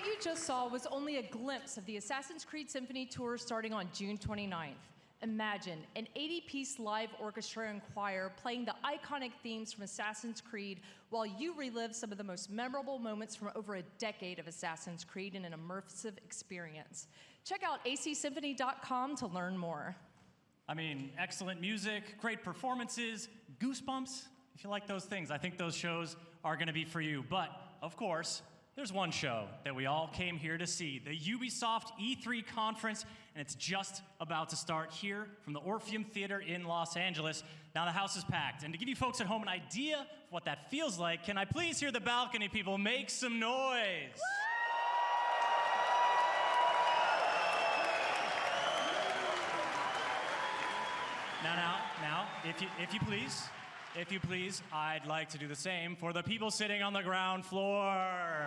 What you just saw was only a glimpse of the Assassin's Creed Symphony Tour starting on June 29th. Imagine an 80-piece live orchestra and choir playing the iconic themes from Assassin's Creed while you relive some of the most memorable moments from over a decade of Assassin's Creed in an immersive experience. Check out acsymphony.com to learn more. I mean, excellent music, great performances, goosebumps. If you like those things, I think those shows are going to be for you. But, of course, there's one show that we all came here to see, the Ubisoft E3 conference, and it's just about to start here from the Orpheum Theater in Los Angeles. Now the house is packed, and to give you folks at home an idea of what that feels like, can I please hear the balcony people make some noise? Now, if you please, I'd like to do the same for the people sitting on the ground floor.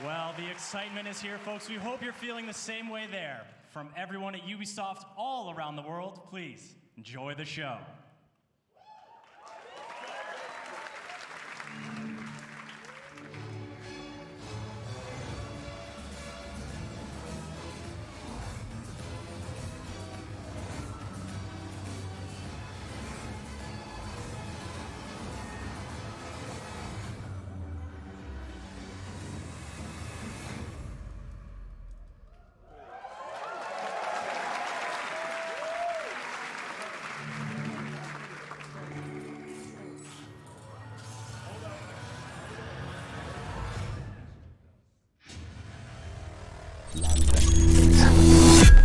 Well, the excitement is here, folks. We hope you're feeling the same way there. From everyone at Ubisoft all around the world, please enjoy the show.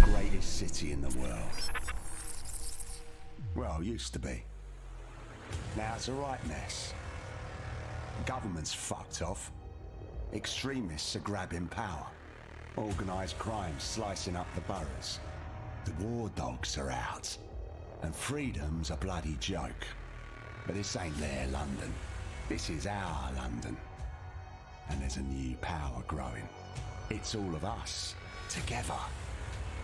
Greatest city in the world. Well, used to be. Now it's a right mess. Government's fucked off. Extremists are grabbing power. Organised crime slicing up the boroughs. The war dogs are out. And freedom's a bloody joke. But this ain't their London. This is our London. And there's a new power growing. It's all of us, together.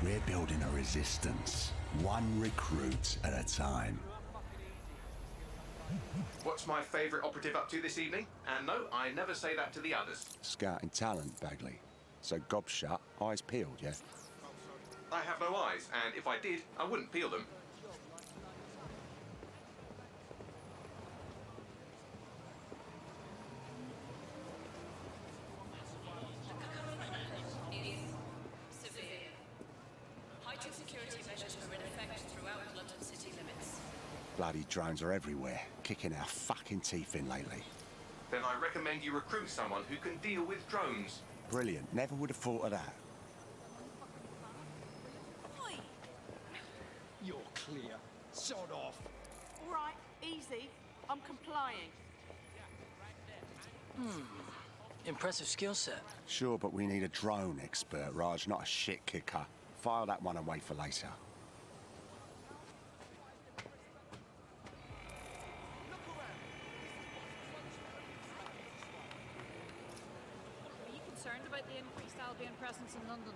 We're building a resistance, one recruit at a time. What's my favourite operative up to this evening? And no, I never say that to the others. Scouting talent, Bagley. So gob shut, eyes peeled, yeah? I have no eyes, and if I did, I wouldn't peel them. Bloody drones are everywhere, kicking our fucking teeth in lately. Then I recommend you recruit someone who can deal with drones. Brilliant, never would have thought of that. Oi. You're clear. Sod off. All right, easy. I'm complying. Impressive skill set. Sure, but we need a drone expert, Raj, not a shit kicker. File that one away for later. About the increased Albion presence in London.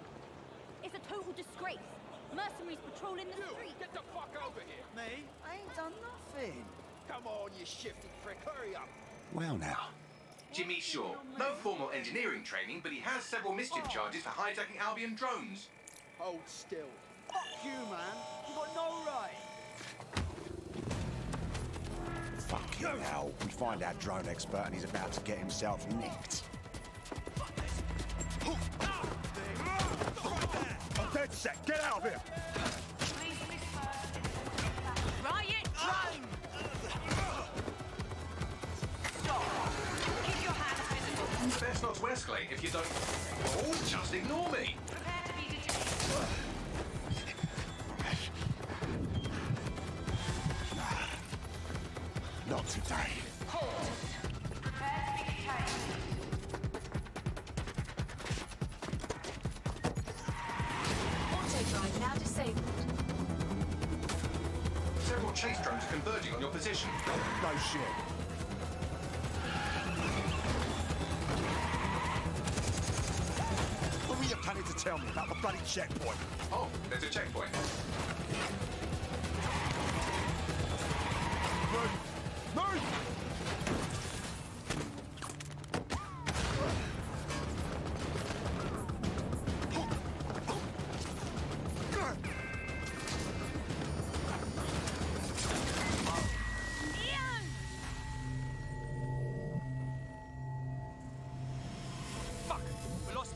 It's a total disgrace. Mercenaries patrolling the street. Get the fuck over here. Me? I ain't done nothing. Come on, you shifty prick. Hurry up. Well now. Jimmy Shaw. No formal engineering training, but he has several mischief charges for hijacking Albion drones. Hold still. Fuck you, man. You got no right. Fucking hell. We find our drone expert and he's about to get himself nicked. I'm dead set. Get out of here. Riot drone! Stop. Keep your hands visible. Best not to escalate if you don't... Oh, just ignore me. Prepare to be detained. Not today. Halt. Prepare to be detained. Auto-drive now disabled. Several chase drones are converging on your position. No shit. What were you planning to tell me about the bloody checkpoint? Oh, there's a checkpoint.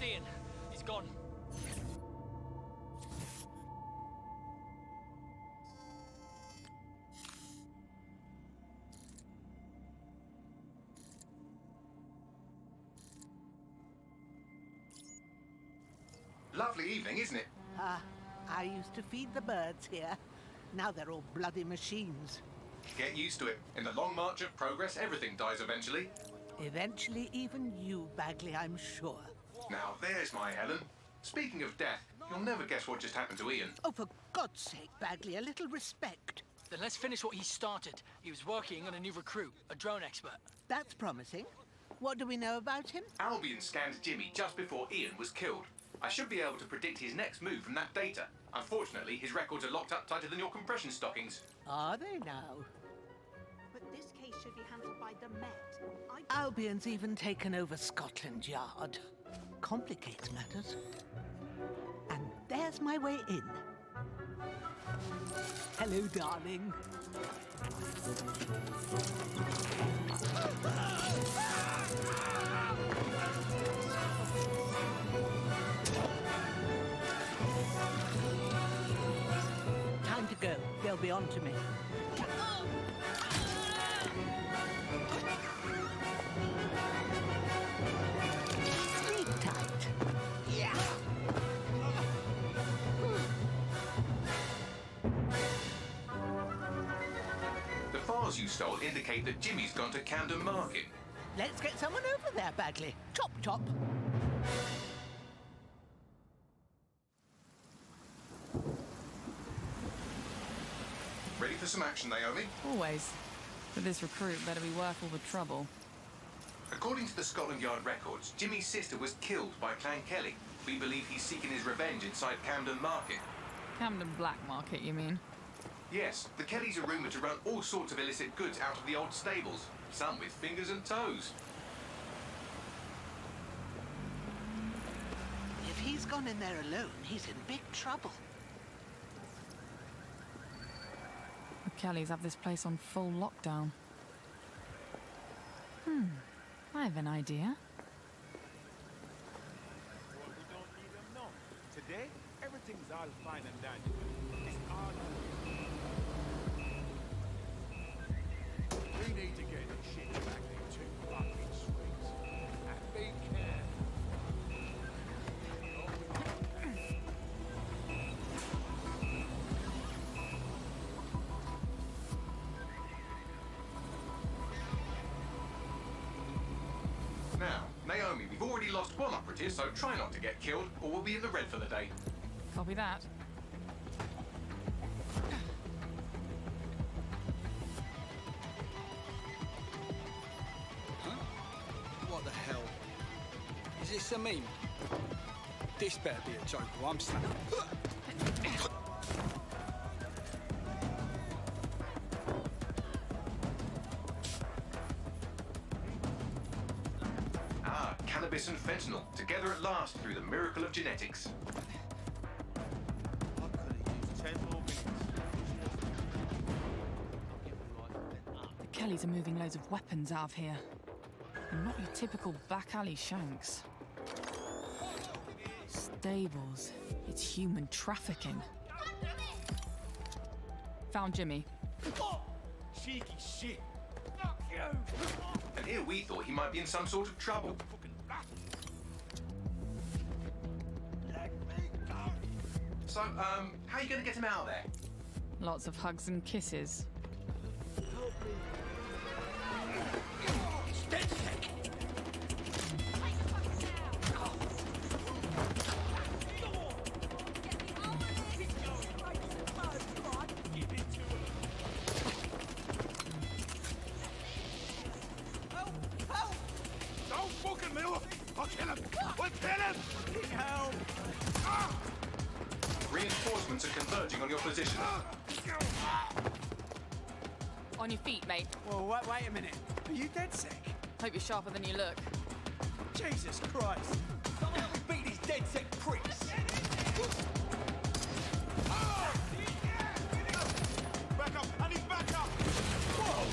Ian. He's gone. Lovely evening, isn't it? I used to feed the birds here. Now they're all bloody machines. Get used to it. In the long march of progress, everything dies eventually. Eventually, even you, Bagley, I'm sure. Now, there's my Helen. Speaking of death, you'll never guess what just happened to Ian. Oh, for God's sake, Bagley, a little respect. Then let's finish what he started. He was working on a new recruit, a drone expert. That's promising. What do we know about him? Albion scanned Jimmy just before Ian was killed. I should be able to predict his next move from that data. Unfortunately, his records are locked up tighter than your compression stockings. Are they now? But this case should be handled by the Met. Albion's even taken over Scotland Yard. Complicates matters. And there's my way in. Hello, darling. Time to go. They'll be on to me. Sleep tight. Yeah. The files you stole indicate that Jimmy's gone to Camden Market. Let's get someone over there, Bagley. Chop, chop. Ready for some action, Naomi? Always. But this recruit better be worth all the trouble. According to the Scotland Yard records, Jimmy's sister was killed by Clan Kelly. We believe he's seeking his revenge inside Camden Market. Camden Black Market, you mean? Yes, the Kellys are rumoured to run all sorts of illicit goods out of the old stables, some with fingers and toes. If he's gone in there alone, he's in big trouble. The Kellys have this place on full lockdown. I have an idea. Well, we don't even know. Today, everything's all fine and dandy. It's all we need to get this shit back into fucking streets. And be careful. Now, Naomi, we've already lost one operative, so try not to get killed, or we'll be in the red for the day. Copy that. What the hell? Is this a meme? This better be a joke or I'm snapping. Cannabis and fentanyl, together at last through the miracle of genetics. I could have used 10 more minutes. The Kellys are moving loads of weapons out of here. And not your typical back alley shanks. Stables. It's human trafficking. Found Jimmy. Cheeky shit. Fuck you. And here we thought he might be in some sort of trouble. So, how are you going to get him out of there? Lots of hugs and kisses. Don't fucking move! I'll kill him! We'll kill him! Help! Reinforcements are converging on your position. On your feet, mate. Well, wait a minute. Are you dead sick? Hope you're sharper than you look. Jesus Christ! Someone help me beat these dead sick pricks! Back up! I need back up! Whoa!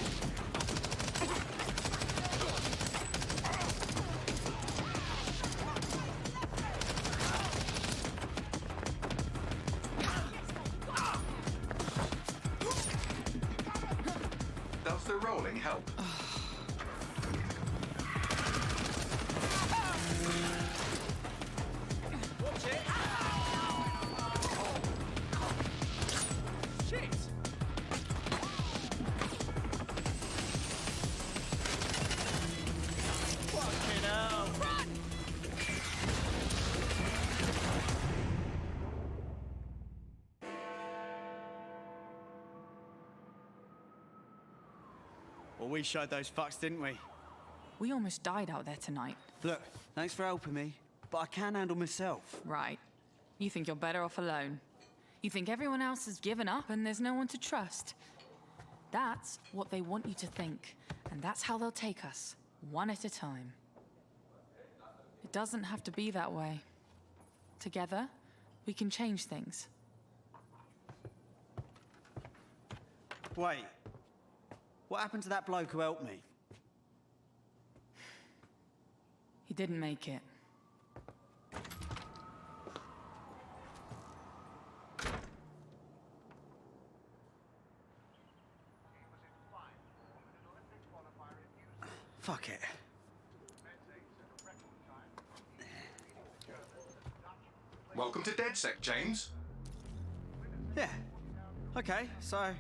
prowling help. Watch it! Shit! Fucking hell. Well, we showed those fucks, didn't we? We almost died out there tonight. Look, thanks for helping me, but I can handle myself. Right. You think you're better off alone. You think everyone else has given up and there's no one to trust. That's what they want you to think, and that's how they'll take us, one at a time. It doesn't have to be that way. Together, we can change things. Wait. What happened to that bloke who helped me? He didn't make it. Fuck it. Welcome to DedSec, James. Yeah. Okay, so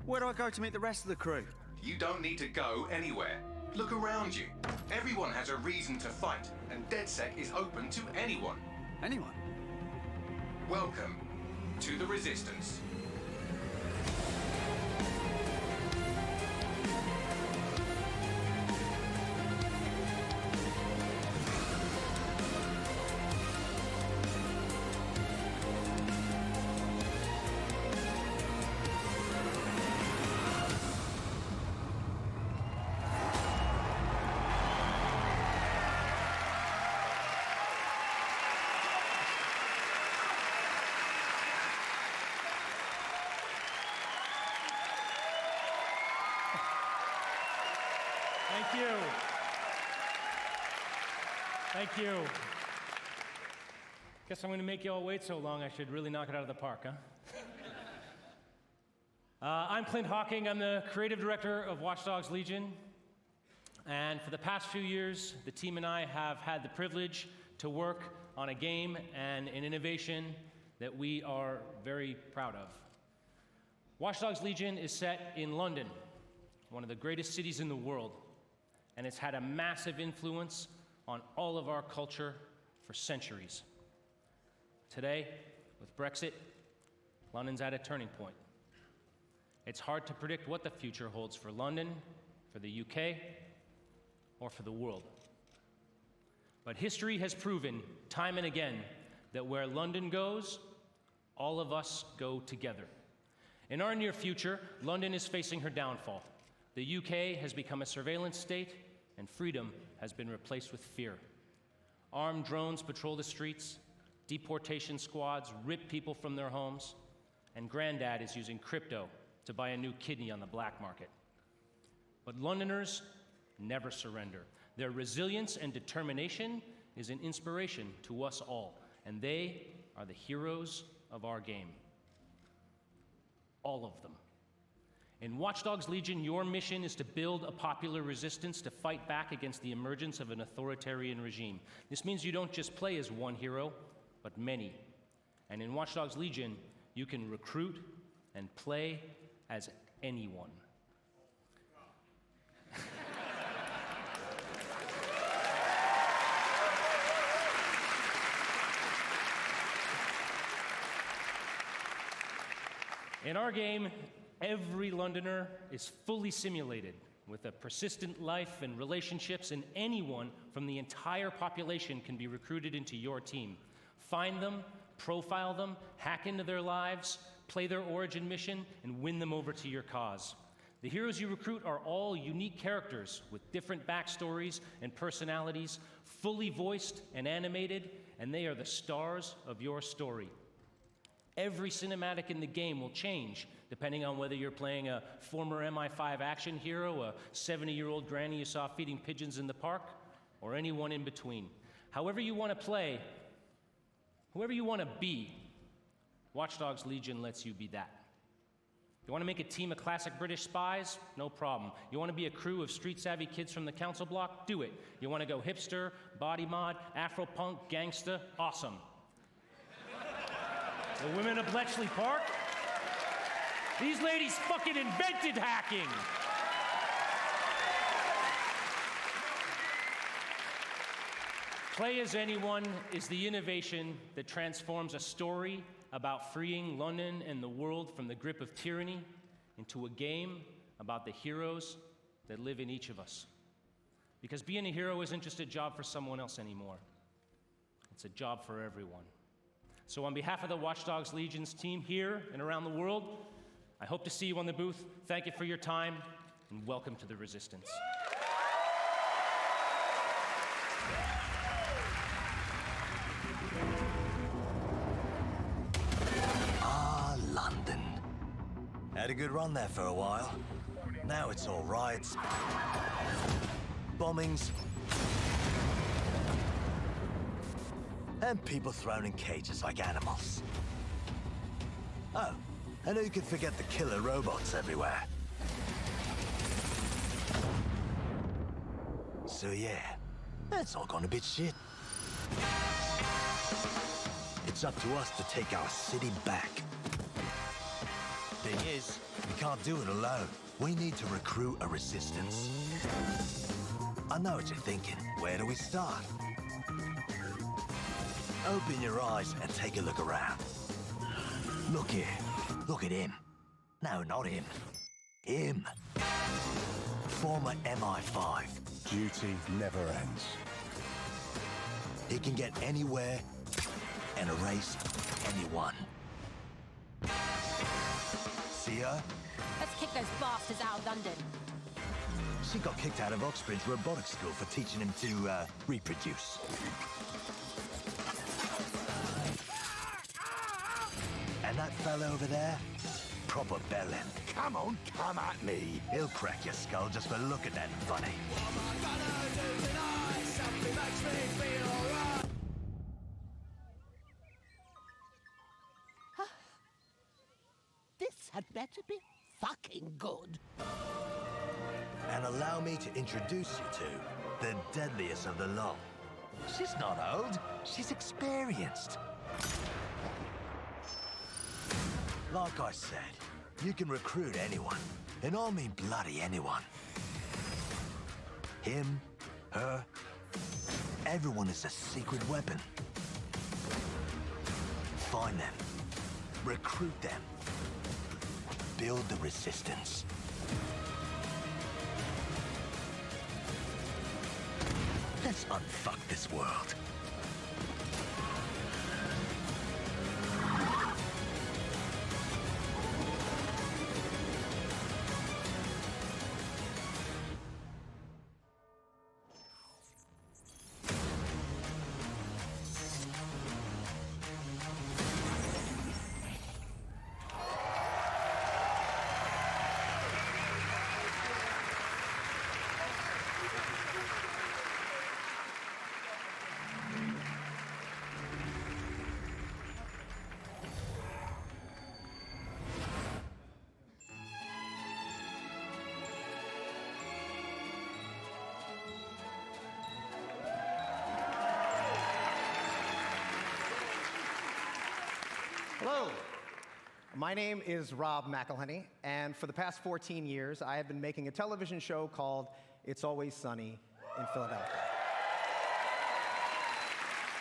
where do I go to meet the rest of the crew? You don't need to go anywhere. Look around you. Everyone has a reason to fight, and DedSec is open to anyone. Anyone? Welcome to the Resistance. Thank you. Thank you. Guess I'm going to make you all wait so long, I should really knock it out of the park, huh? I'm Clint Hawking. I'm the creative director of Watch Dogs Legion. And for the past few years, the team and I have had the privilege to work on a game and an innovation that we are very proud of. Watch Dogs Legion is set in London, one of the greatest cities in the world, and it's had a massive influence on all of our culture for centuries. Today, with Brexit, London's at a turning point. It's hard to predict what the future holds for London, for the UK, or for the world. But history has proven time and again that where London goes, all of us go together. In our near future, London is facing her downfall. The UK has become a surveillance state, and freedom has been replaced with fear. Armed drones patrol the streets, deportation squads rip people from their homes, and Granddad is using crypto to buy a new kidney on the black market. But Londoners never surrender. Their resilience and determination is an inspiration to us all, and they are the heroes of our game. All of them. In Watch Dogs Legion, your mission is to build a popular resistance to fight back against the emergence of an authoritarian regime. This means you don't just play as one hero, but many. And in Watch Dogs Legion, you can recruit and play as anyone. In our game, every Londoner is fully simulated with a persistent life and relationships, and anyone from the entire population can be recruited into your team. Find them, profile them, hack into their lives, play their origin mission, and win them over to your cause. The heroes you recruit are all unique characters with different backstories and personalities, fully voiced and animated, and they are the stars of your story. Every cinematic in the game will change, depending on whether you're playing a former MI5 action hero, a 70-year-old granny you saw feeding pigeons in the park, or anyone in between. However you want to play, whoever you want to be, Watch Dogs Legion lets you be that. You want to make a team of classic British spies? No problem. You want to be a crew of street-savvy kids from the council block? Do it. You want to go hipster, body mod, Afro-punk, gangsta? Awesome. The women of Bletchley Park? These ladies fucking invented hacking! Play as Anyone is the innovation that transforms a story about freeing London and the world from the grip of tyranny into a game about the heroes that live in each of us. Because being a hero isn't just a job for someone else anymore. It's a job for everyone. So on behalf of the Watch Dogs Legion's team here and around the world, I hope to see you on the booth. Thank you for your time, and welcome to the Resistance. London. Had a good run there for a while. Now it's all riots, bombings, and people thrown in cages like animals. Oh, and who could forget the killer robots everywhere? So yeah, that's all gone a bit shit. It's up to us to take our city back. Thing is, we can't do it alone. We need to recruit a resistance. I know what you're thinking. Where do we start? Open your eyes and take a look around. Look here. Look at him. No, not him. Him. Former MI5. Duty never ends. He can get anywhere and erase anyone. See her? Let's kick those bastards out of London. She got kicked out of Oxbridge Robotics School for teaching him to, reproduce. And that fella over there? Proper bellend. Come on, come at me. He'll crack your skull just for looking at him funny. This had better be fucking good. And allow me to introduce you to the deadliest of the lot. She's not old, she's experienced. Like I said, you can recruit anyone, and I mean bloody anyone. Him, her, everyone is a secret weapon. Find them, recruit them, build the resistance. Let's unfuck this world. Hello, my name is Rob McElhenney, and for the past 14 years, I have been making a television show called It's Always Sunny in Philadelphia.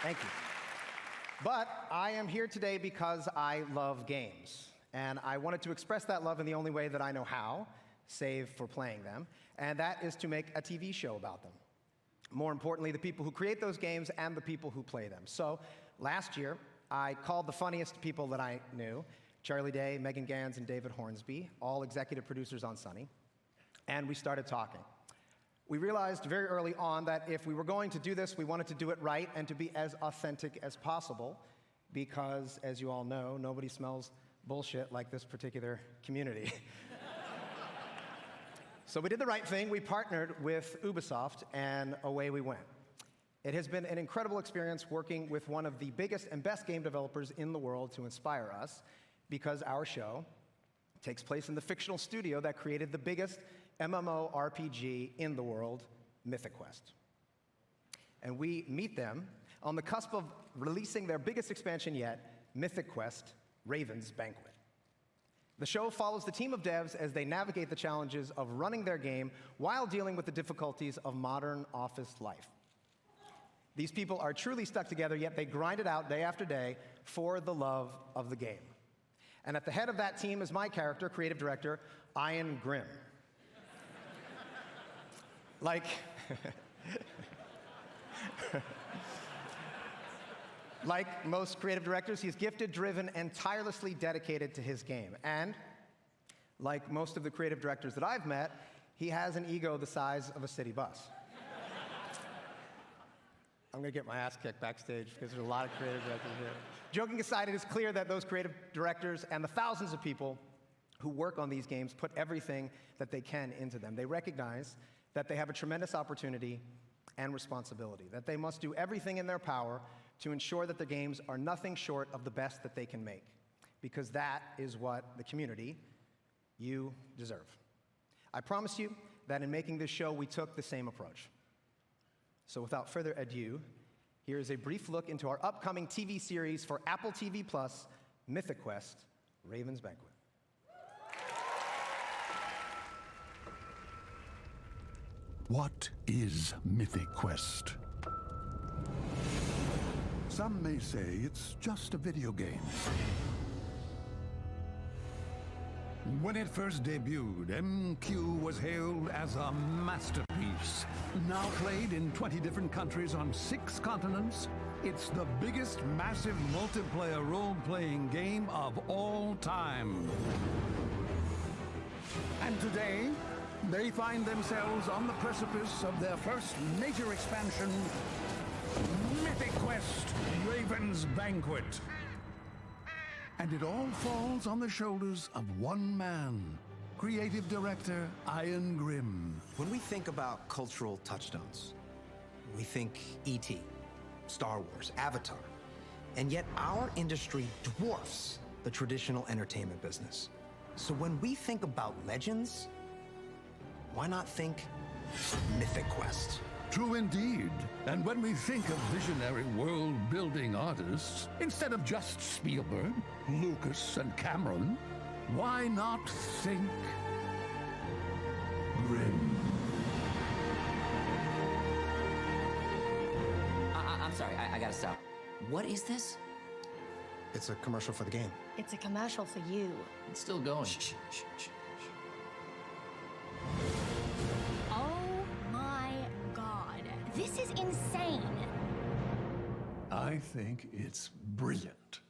Thank you. But I am here today because I love games, and I wanted to express that love in the only way that I know how, save for playing them, and that is to make a TV show about them. More importantly, the people who create those games and the people who play them. So last year, I called the funniest people that I knew, Charlie Day, Megan Gans, and David Hornsby, all executive producers on Sunny, and we started talking. We realized very early on that if we were going to do this, we wanted to do it right and to be as authentic as possible, because, as you all know, nobody smells bullshit like this particular community. So we did the right thing. We partnered with Ubisoft, and away we went. It has been an incredible experience working with one of the biggest and best game developers in the world to inspire us, because our show takes place in the fictional studio that created the biggest MMORPG in the world, Mythic Quest. And we meet them on the cusp of releasing their biggest expansion yet, Mythic Quest: Raven's Banquet. The show follows the team of devs as they navigate the challenges of running their game while dealing with the difficulties of modern office life. These people are truly stuck together, yet they grind it out day after day for the love of the game. And at the head of that team is my character, creative director, Ian Grimm. Like most creative directors, he's gifted, driven, and tirelessly dedicated to his game. And like most of the creative directors that I've met, he has an ego the size of a city bus. I'm gonna get my ass kicked backstage because there's a lot of creative directors here. Joking aside, it is clear that those creative directors and the thousands of people who work on these games put everything that they can into them. They recognize that they have a tremendous opportunity and responsibility, that they must do everything in their power to ensure that their games are nothing short of the best that they can make, because that is what the community, you, deserve. I promise you that in making this show, we took the same approach. So without further ado, here is a brief look into our upcoming TV series for Apple TV+, Mythic Quest: Raven's Banquet. What is Mythic Quest? Some may say it's just a video game. When it first debuted, MQ was hailed as a masterpiece. Now played in 20 different countries on 6 continents, it's the biggest massive multiplayer role-playing game of all time. And today, they find themselves on the precipice of their first major expansion, Mythic Quest: Raven's Banquet. And it all falls on the shoulders of one man, creative director Ian Grimm. When we think about cultural touchstones, we think E.T., Star Wars, Avatar. And yet our industry dwarfs the traditional entertainment business. So when we think about legends, why not think Mythic Quest? True indeed. And when we think of visionary world-building artists, instead of just Spielberg, Lucas, and Cameron, why not think Grimm? I'm sorry, I gotta stop. What is this? It's a commercial for the game. It's a commercial for you. It's still going. Shh. Oh my God. This is insane. I think it's brilliant.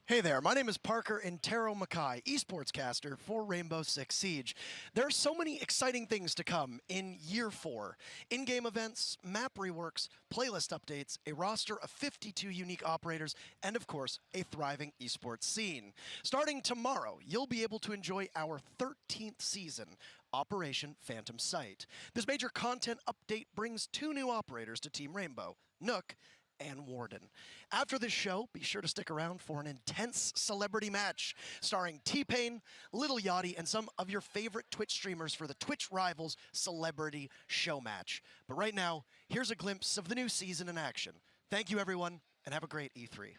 Hey there, my name is Parker Intero Mackay, esports caster for Rainbow Six Siege. There are so many exciting things to come in Year 4. In-game events, map reworks, playlist updates, a roster of 52 unique operators, and of course, a thriving esports scene. Starting tomorrow, you'll be able to enjoy our 13th season, Operation Phantom Sight. This major content update brings 2 new operators to Team Rainbow, Nook and Warden. After this show, be sure to stick around for an intense celebrity match starring T-Pain, Lil Yachty, and some of your favorite Twitch streamers for the Twitch Rivals Celebrity Showmatch. But right now, here's a glimpse of the new season in action. Thank you, everyone, and have a great E3.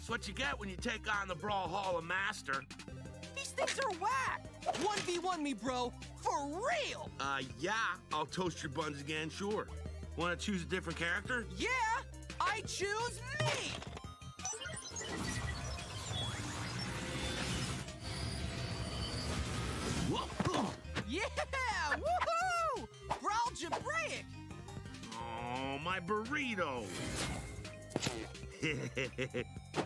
That's what you get when you take on the Brawlhalla Master. These things are whack! 1v1 me, bro! For real! Yeah, I'll toast your buns again, sure. Want to choose a different character? Yeah! I choose me! Whoa. Yeah! Woohoo! Brawl Jabraic! Oh, my burrito!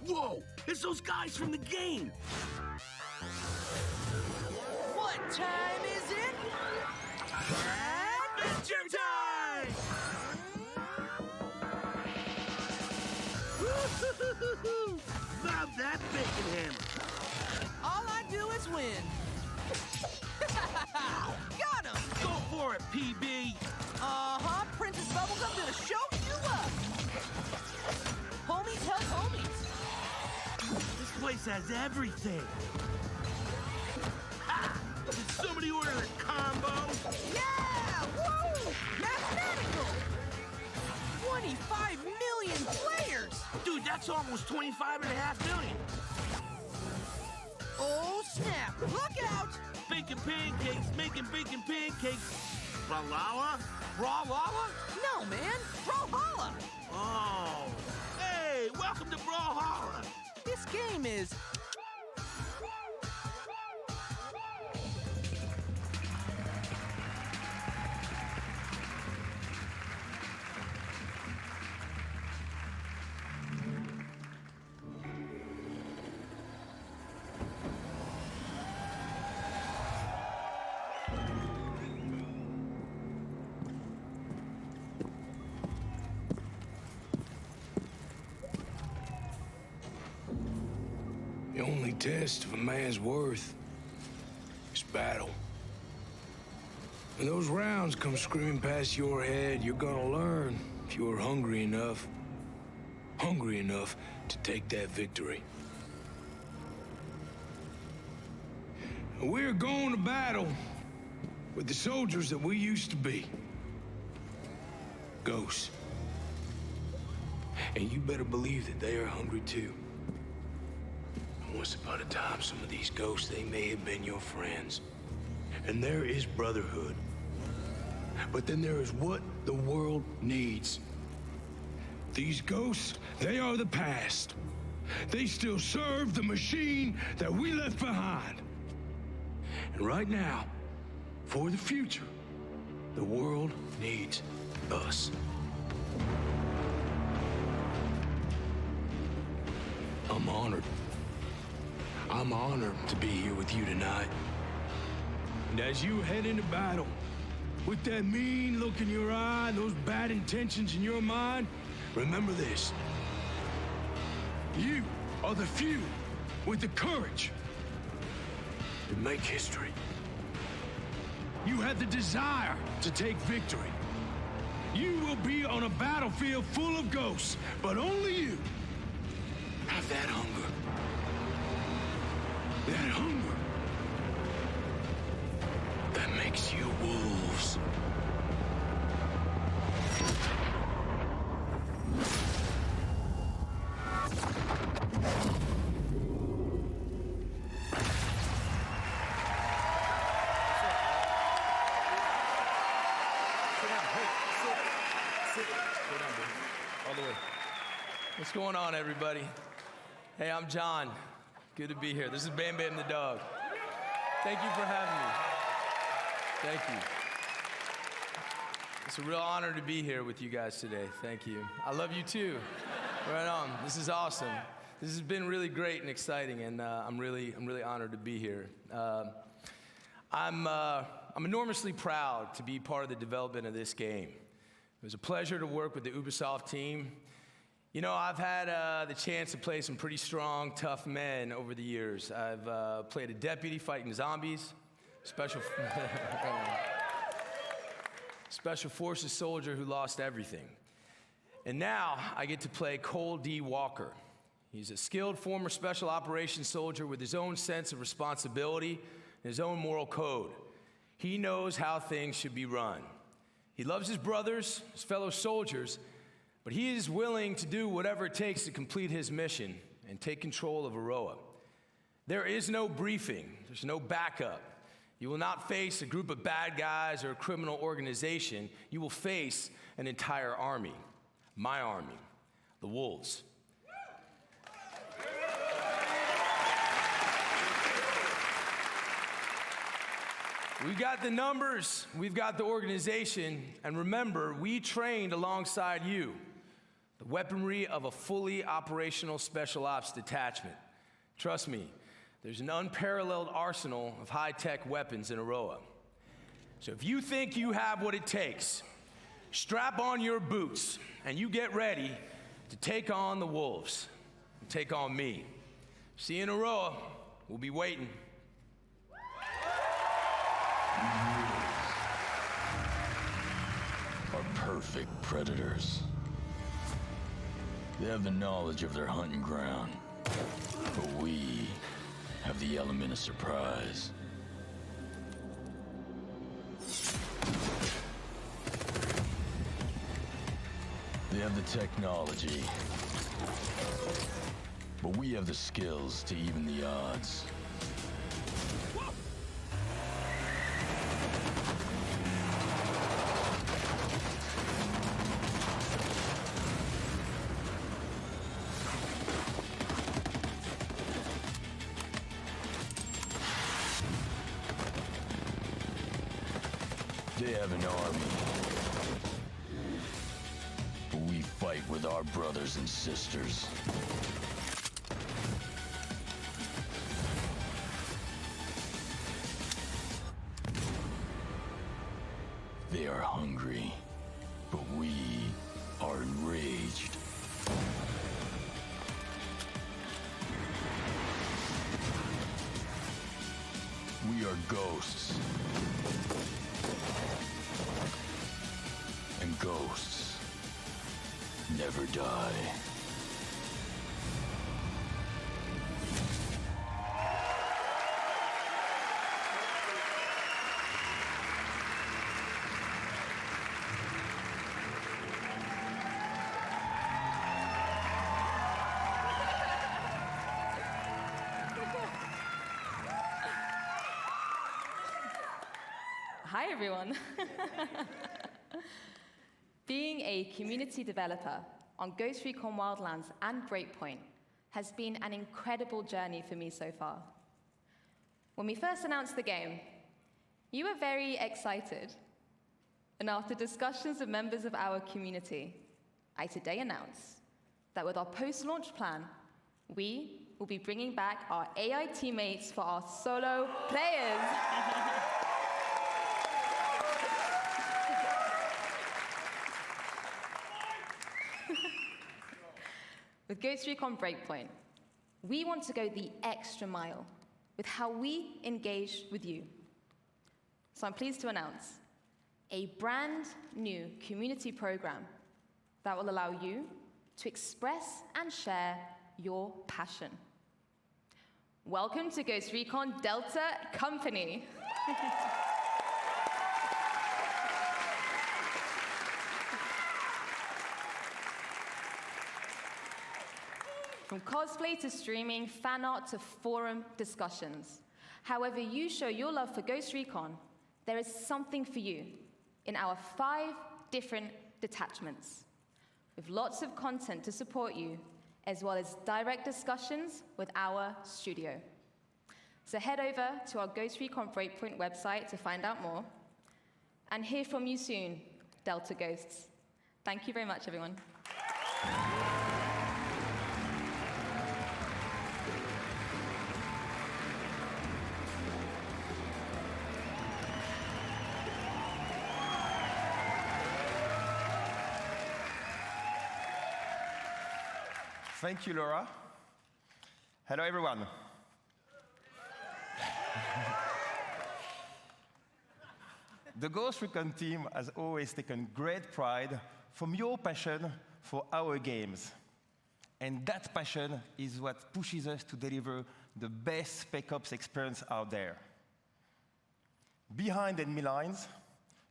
Whoa! It's those guys from the game! What time is it? Adventure time! Love that bacon hammer! All I do is win. Got him! Go for it, PB! Uh-huh, Princess Bubblegum gonna show you up! Homies help homies! This place has everything! Ha! Did somebody order a combo? Yeah! Woo! Mathematical! 25 million players! Dude, that's almost 25.5 million! Oh, snap! Look out! Bacon pancakes, making bacon pancakes. Brawlhalla? Brawlhalla? No, man! Brawlhalla! Oh. Hey, welcome to Brawlhalla! This game is... The only test of a man's worth is battle. When those rounds come screaming past your head, you're gonna learn if you're hungry enough to take that victory. And we're going to battle with the soldiers that we used to be. Ghosts. And you better believe that they are hungry too. Once upon a time, some of these ghosts, they may have been your friends. And there is brotherhood. But then there is what the world needs. These ghosts, they are the past. They still serve the machine that we left behind. And right now, for the future, the world needs us. I'm honored. I'm honored to be here with you tonight. And as you head into battle, with that mean look in your eye, those bad intentions in your mind, remember this. You are the few with the courage to make history. You have the desire to take victory. You will be on a battlefield full of ghosts, but only you have that hunger. That hunger that makes you wolves. What's going on, everybody? Hey, I'm John. Good to be here. This is Bam Bam the dog. Thank you for having me. Thank you. It's a real honor to be here with you guys today. Thank you. I love you too. Right on. This is awesome. This has been really great and exciting, and I'm really honored to be here. I'm enormously proud to be part of the development of this game. It was a pleasure to work with the Ubisoft team. You know, I've had the chance to play some pretty strong, tough men over the years. I've played a deputy fighting zombies, special forces soldier who lost everything. And now I get to play Cole D. Walker. He's a skilled former special operations soldier with his own sense of responsibility and his own moral code. He knows how things should be run. He loves his brothers, his fellow soldiers, but he is willing to do whatever it takes to complete his mission, and take control of Aroa. There is no briefing, there's no backup. You will not face a group of bad guys or a criminal organization. You will face an entire army. My army, the Wolves. We've got the numbers, we've got the organization, and remember, we trained alongside you. The weaponry of a fully operational special ops detachment. Trust me, there's an unparalleled arsenal of high-tech weapons in Aroa. So if you think you have what it takes, strap on your boots, and you get ready to take on the Wolves, and take on me. See you in Aroa, we'll be waiting. Are perfect predators. They have the knowledge of their hunting ground, but we have the element of surprise. They have the technology, but we have the skills to even the odds. They have an army, but we fight with our brothers and sisters. They are hungry, but we are enraged. We are ghosts. And ghosts never die. Hi, everyone. Being a community developer on Ghost Recon Wildlands and Breakpoint has been an incredible journey for me so far. When we first announced the game, you were very excited. And after discussions with members of our community, I today announce that with our post-launch plan, we will be bringing back our AI teammates for our solo players. With Ghost Recon Breakpoint, we want to go the extra mile with how we engage with you. So I'm pleased to announce a brand new community program that will allow you to express and share your passion. Welcome to Ghost Recon Delta Company. From cosplay to streaming, fan art to forum discussions. However you show your love for Ghost Recon, there is something for you in our 5 different detachments, with lots of content to support you, as well as direct discussions with our studio. So head over to our Ghost Recon Breakpoint website to find out more, and hear from you soon, Delta Ghosts. Thank you very much, everyone. Thank you, Laura. Hello, everyone. The Ghost Recon team has always taken great pride from your passion for our games. And that passion is what pushes us to deliver the best Spec Ops experience out there. Behind enemy lines,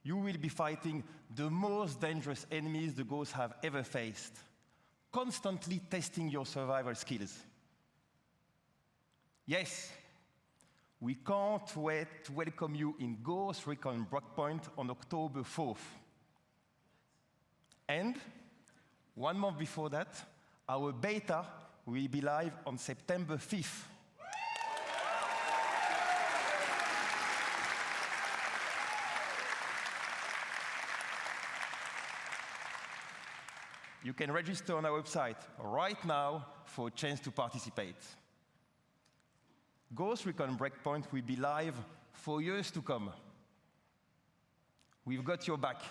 you will be fighting the most dangerous enemies the Ghosts have ever faced, constantly testing your survival skills. Yes, we can't wait to welcome you in Ghost Recon Breakpoint on October 4th. And 1 month before that, our beta will be live on September 5th. You can register on our website right now for a chance to participate. Ghost Recon Breakpoint will be live for years to come. We've got your back.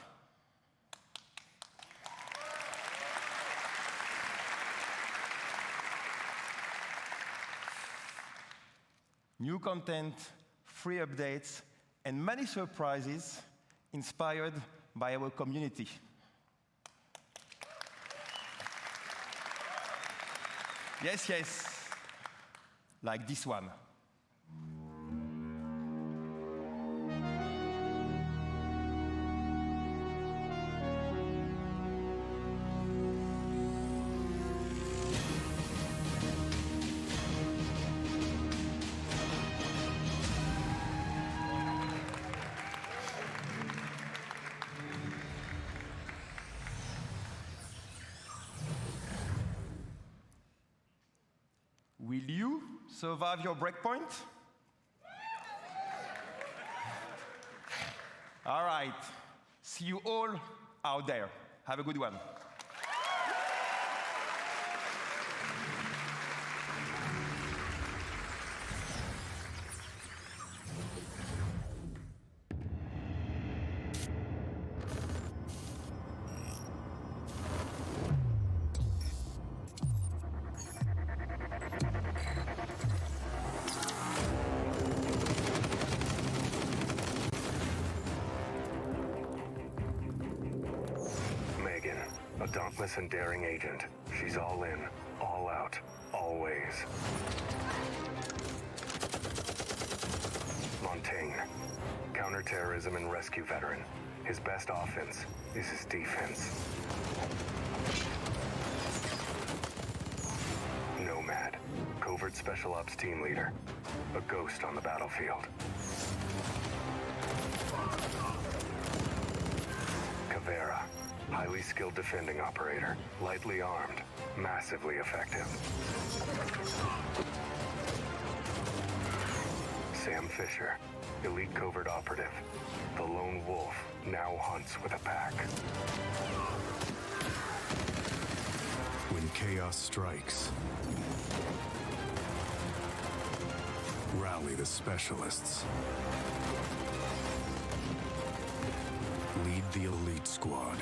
New content, free updates, and many surprises inspired by our community. Yes, yes, like this one. Will you survive your breakpoint? All right. See you all out there. Have a good one. A dauntless and daring agent. She's all in, all out, always. Montaigne, counterterrorism and rescue veteran. His best offense is his defense. Nomad, covert special ops team leader. A ghost on the battlefield. Caveira, highly skilled defending operator, lightly armed, massively effective. Sam Fisher, elite covert operative. The lone wolf now hunts with a pack. When chaos strikes, rally the specialists. Lead the elite squad.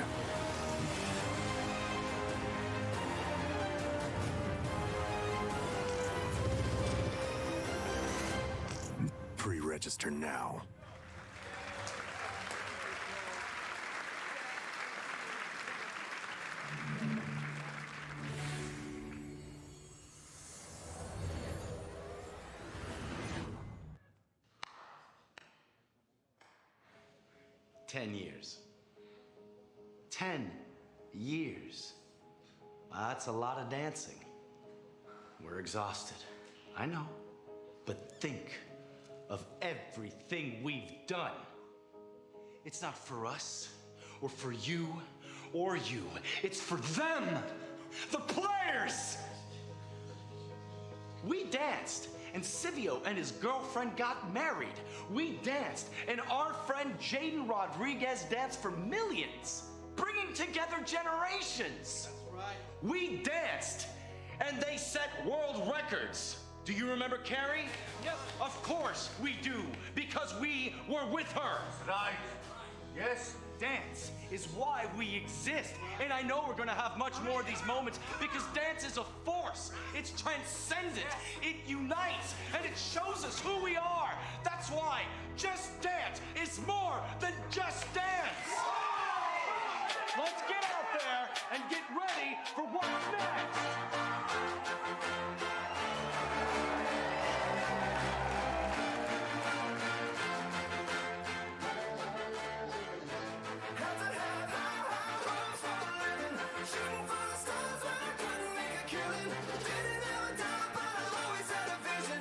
Pre-register now. $10 years. 10 years. That's a lot of dancing. We're exhausted. I know. But think of everything we've done. It's not for us, or for you, or you. It's for them, the players! We danced, and Silvio and his girlfriend got married. We danced, and our friend Jaden Rodriguez danced for millions, bringing together generations. That's right. We danced, and they set world records. Do you remember Carrie? Yep. Of course we do, because we were with her. Right. Yes. Dance is why we exist. And I know we're gonna have much more of these moments because dance is a force. It's transcendent. It unites and it shows us who we are. That's why Just Dance is more than just dance. Let's get out there and get ready for what's next. Shooting for the stars where I couldn't make a killing. Didn't ever die, but I always had a vision.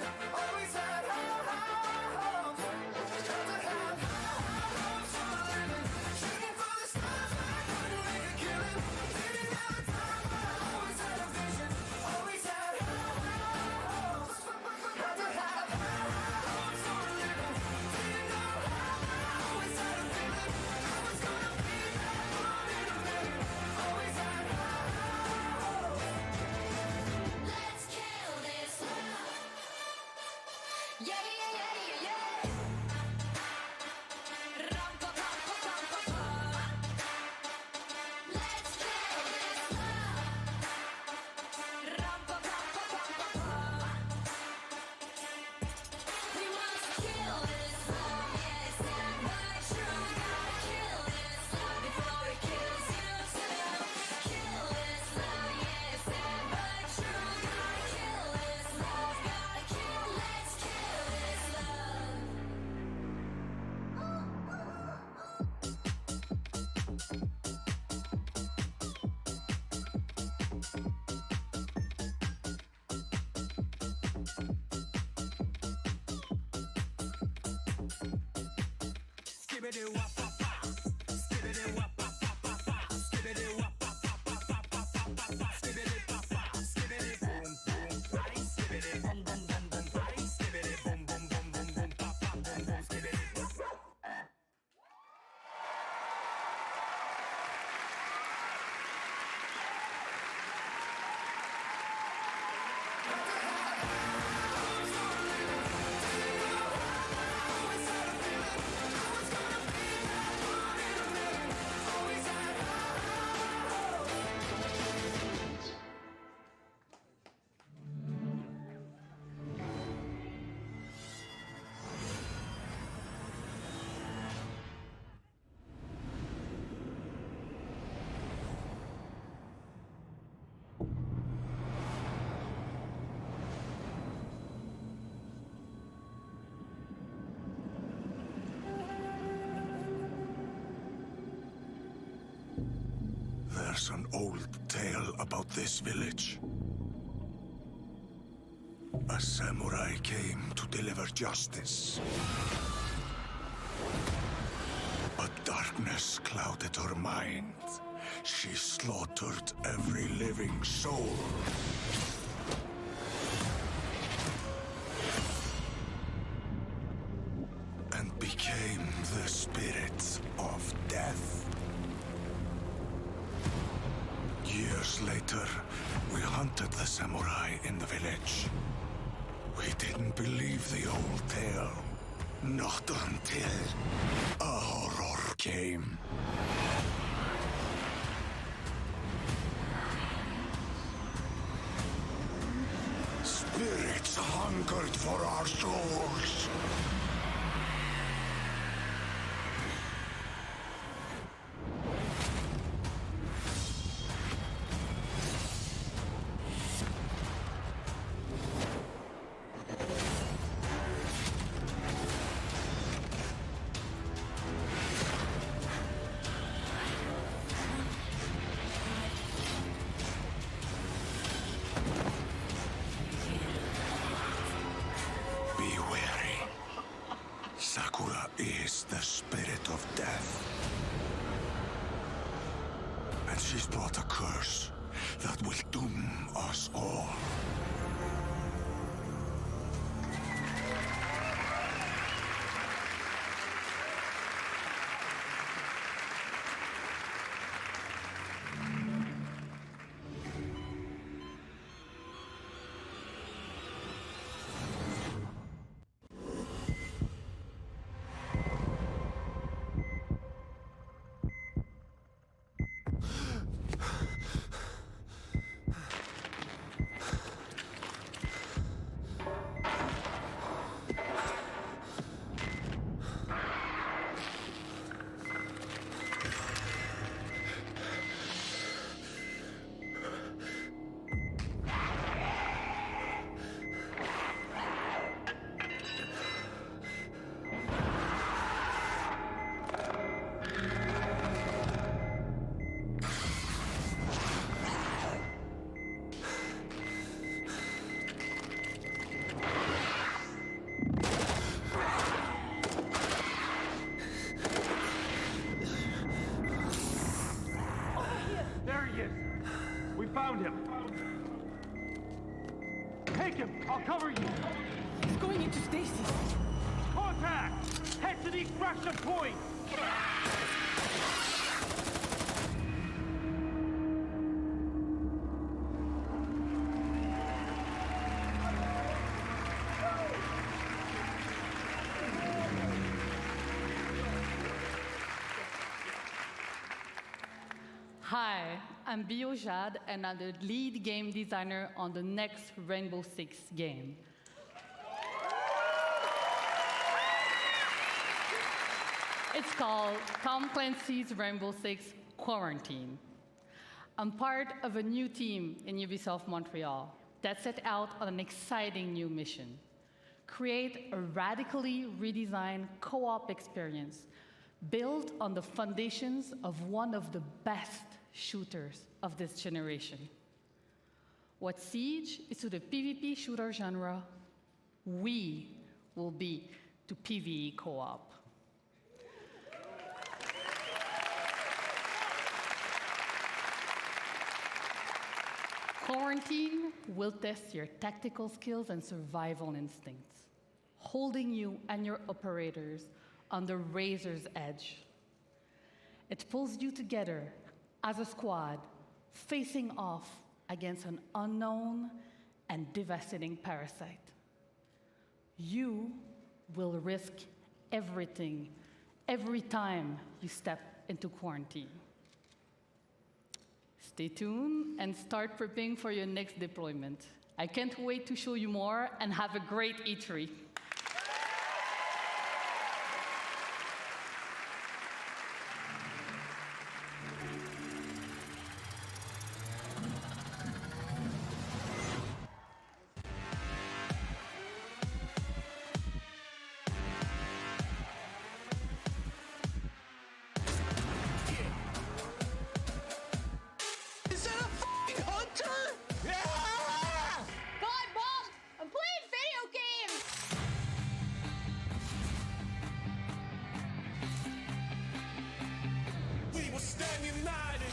There's an old tale about this village. A samurai came to deliver justice. But darkness clouded her mind. She slaughtered every living soul. And became the spirit of death. Years later, we hunted the samurai in the village. We didn't believe the old tale. Not until a horror came. Spirits hungered for our souls. Sakura is the spirit of death. And she's brought a curse that will doom us all. Found him. Take him. I'll cover you. He's going into stasis. Contact! Head to the extraction point! Hi, I'm Bio Jade, and I'm the lead game designer on the next Rainbow Six game. It's called Tom Clancy's Rainbow Six Quarantine. I'm part of a new team in Ubisoft Montreal that set out on an exciting new mission: create a radically redesigned co-op experience built on the foundations of one of the best shooters of this generation. What Siege is to the PvP shooter genre, we will be to PvE co-op. Quarantine will test your tactical skills and survival instincts, holding you and your operators on the razor's edge. It pulls you together as a squad, facing off against an unknown and devastating parasite. You will risk everything every time you step into quarantine. Stay tuned and start prepping for your next deployment. I can't wait to show you more, and have a great E3. Is that a f***ing hunter? Yeah! God, Mom! I'm playing video games! We will stand united.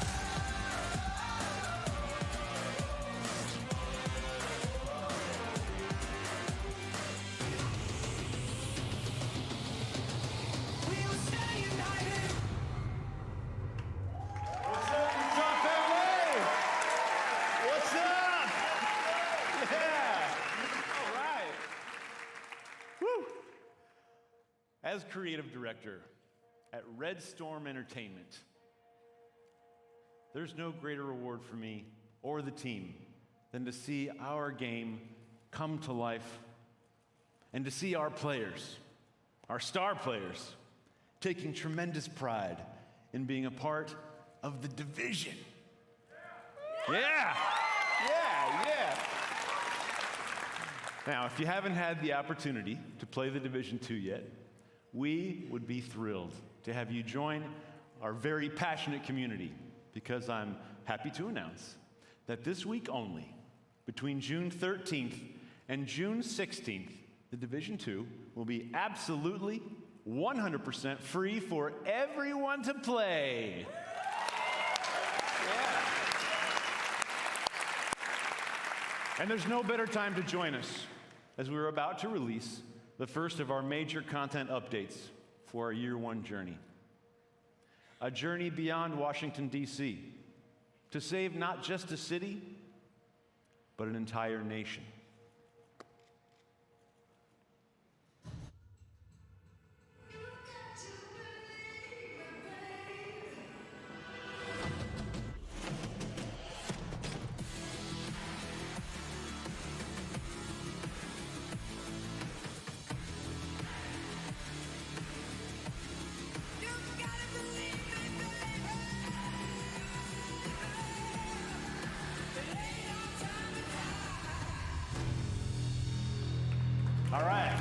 We will stand united. What's up, Ubisoft family? What's up? Yeah. All right. Woo. As creative director at Red Storm Entertainment, there's no greater reward for me or the team than to see our game come to life and to see our players, our star players, taking tremendous pride in being a part of the Division. Yeah! Yeah! Now, if you haven't had the opportunity to play the Division 2 yet, we would be thrilled to have you join our very passionate community, because I'm happy to announce that this week only, between June 13th and June 16th, the Division 2 will be absolutely 100% free for everyone to play. Yeah. And there's no better time to join us, as we're about to release the first of our major content updates for our year one journey. A journey beyond Washington, D.C., to save not just a city, but an entire nation. All right.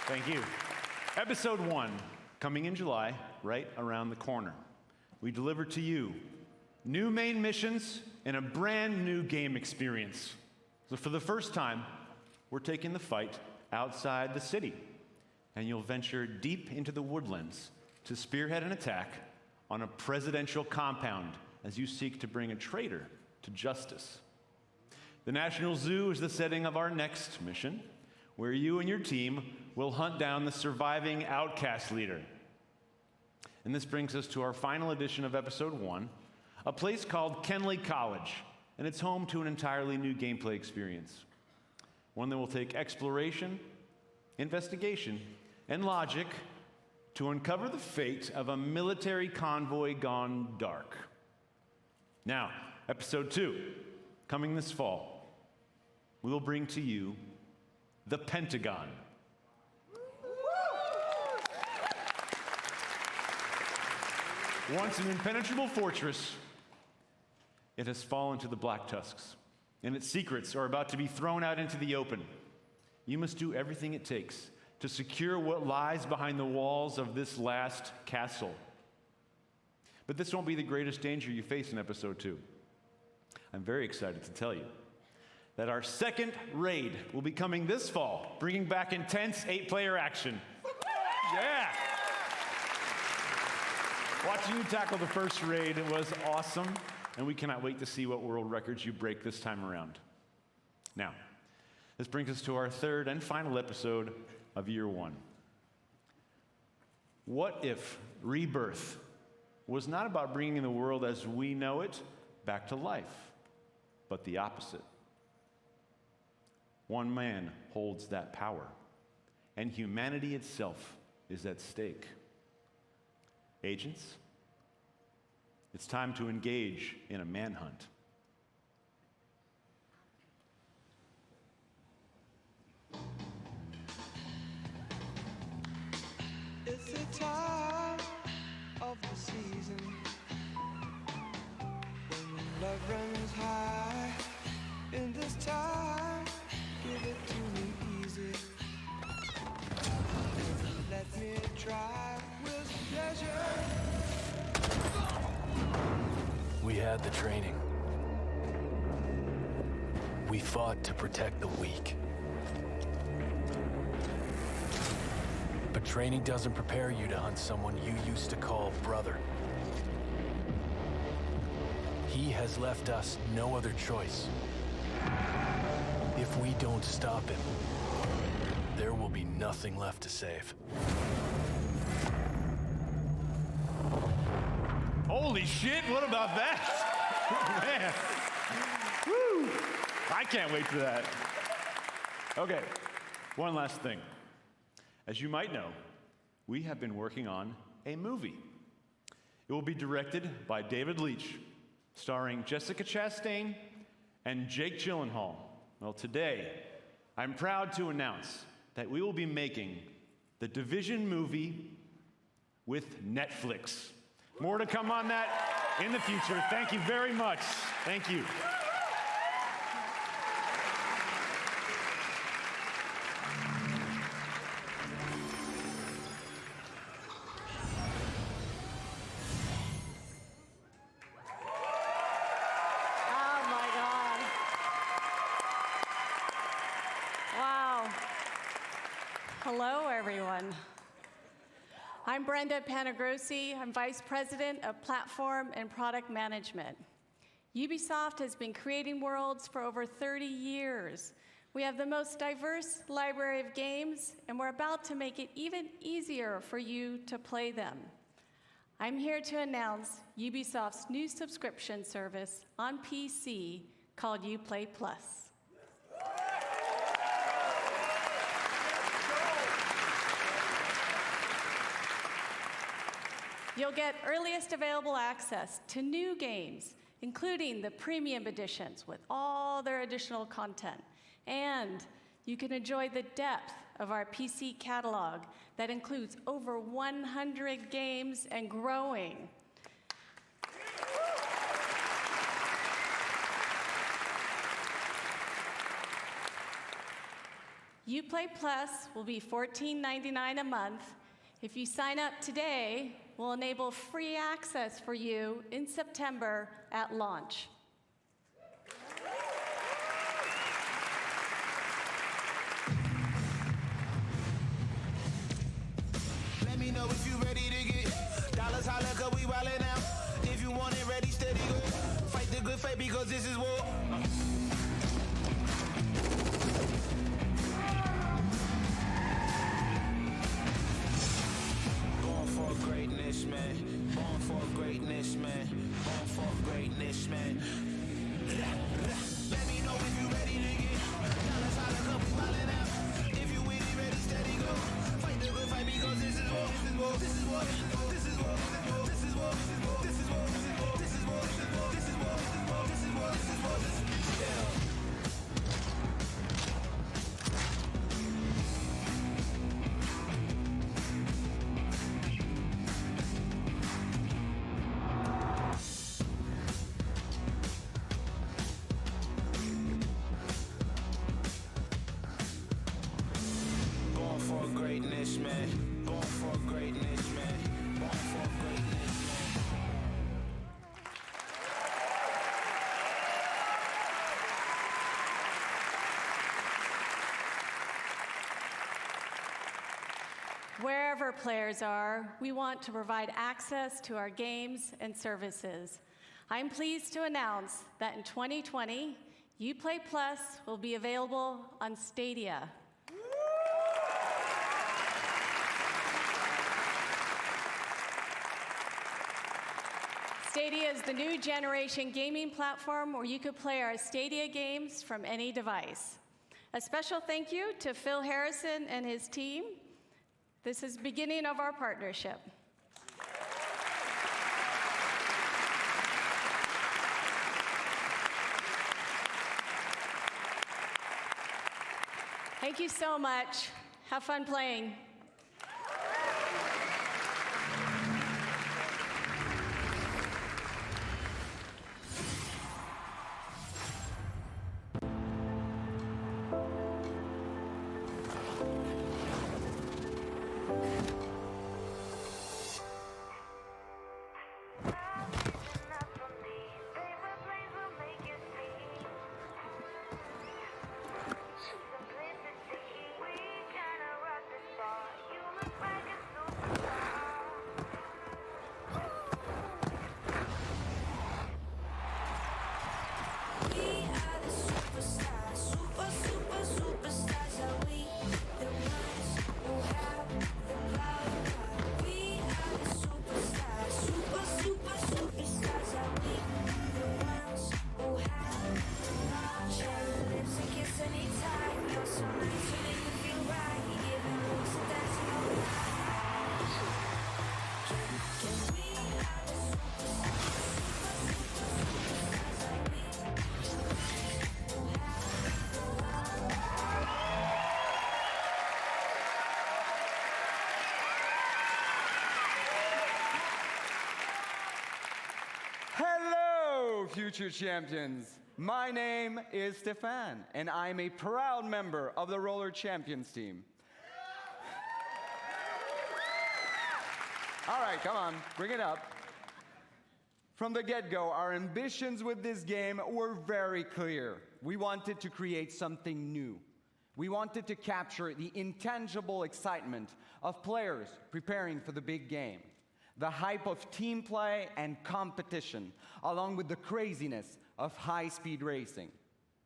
Thank you. Episode 1, coming in July, right around the corner. We deliver to you new main missions and a brand new game experience. So for the first time, we're taking the fight outside the city, and you'll venture deep into the woodlands to spearhead an attack on a presidential compound as you seek to bring a traitor to justice. The National Zoo is the setting of our next mission, where you and your team will hunt down the surviving outcast leader. And this brings us to our final edition of Episode 1, a place called Kenley College, and it's home to an entirely new gameplay experience. One that will take exploration, investigation, and logic to uncover the fate of a military convoy gone dark. Now, Episode 2, coming this fall, we will bring to you the Pentagon. Once an impenetrable fortress, it has fallen to the Black Tusks, and its secrets are about to be thrown out into the open. You must do everything it takes to secure what lies behind the walls of this last castle. But this won't be the greatest danger you face in Episode 2. I'm very excited to tell you that our second raid will be coming this fall, bringing back intense 8-player action. Yeah! Watching you tackle the first raid was awesome, and we cannot wait to see what world records you break this time around. Now, this brings us to our third and final episode of Year 1. What if rebirth was not about bringing the world as we know it back to life, but the opposite? One man holds that power, and humanity itself is at stake. Agents, it's time to engage in a manhunt. It's the time of the season when love runs high. In this time, give it to me easy. Let me try with pleasure. We had the training. We fought to protect the weak. But training doesn't prepare you to hunt someone you used to call brother. He has left us no other choice. If we don't stop him, there will be nothing left to save. Holy shit, what about that? Man. Woo! I can't wait for that. Okay, one last thing. As you might know, we have been working on a movie. It will be directed by David Leitch, starring Jessica Chastain and Jake Gyllenhaal. Well, today, I'm proud to announce that we will be making the Division movie with Netflix. More to come on that in the future. Thank you very much. Thank you. Oh my God. Wow. Hello, everyone. I'm Brenda Panagrossi. I'm Vice President of Platform and Product Management. Ubisoft has been creating worlds for over 30 years. We have the most diverse library of games, and we're about to make it even easier for you to play them. I'm here to announce Ubisoft's new subscription service on PC called Uplay Plus. You'll get earliest available access to new games, including the premium editions with all their additional content. And you can enjoy the depth of our PC catalog that includes over 100 games and growing. Uplay Plus will be $14.99 a month. If you sign up today, we'll enable free access for you in September at launch. Let me know if you ready to get dollars, holla, cause we wildin' out. If you want it ready, steady, go. Fight the good fight because this is war. Born for greatness, man. Born for greatness, man. Born for greatness, man. Let me know if you ready to get dollars, holla, cause we wildin' out. If you with it, ready, steady, go. Fight the good fight because this is war. This is war. This is war. This is war. This is war. This is war. This is war. This is war. This is war. Yeah. Born for greatness, man. Born for greatness, man. Born for greatness, man. Wherever players are, we want to provide access to our games and services. I'm pleased to announce that in 2020, Uplay Plus will be available on Stadia. Stadia is the new generation gaming platform where you could play our Stadia games from any device. A special thank you to Phil Harrison and his team. This is the beginning of our partnership. Thank you so much. Have fun playing. Hello, future champions. My name is Stefan, and I'm a proud member of the Roller Champions team. All right, come on, bring it up. From the get-go, our ambitions with this game were very clear. We wanted to create something new. We wanted to capture the intangible excitement of players preparing for the big game, the hype of team play and competition, along with the craziness of high-speed racing.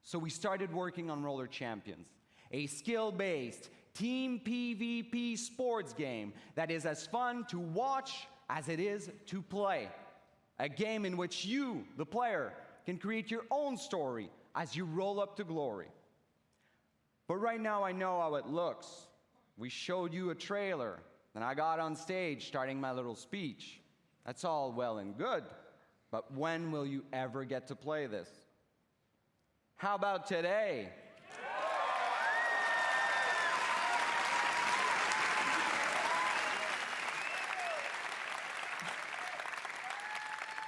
So we started working on Roller Champions, a skill-based team PvP sports game that is as fun to watch as it is to play. A game in which you, the player, can create your own story as you roll up to glory. But right now I know how it looks. We showed you a trailer, then I got on stage starting my little speech. That's all well and good, but when will you ever get to play this? How about today?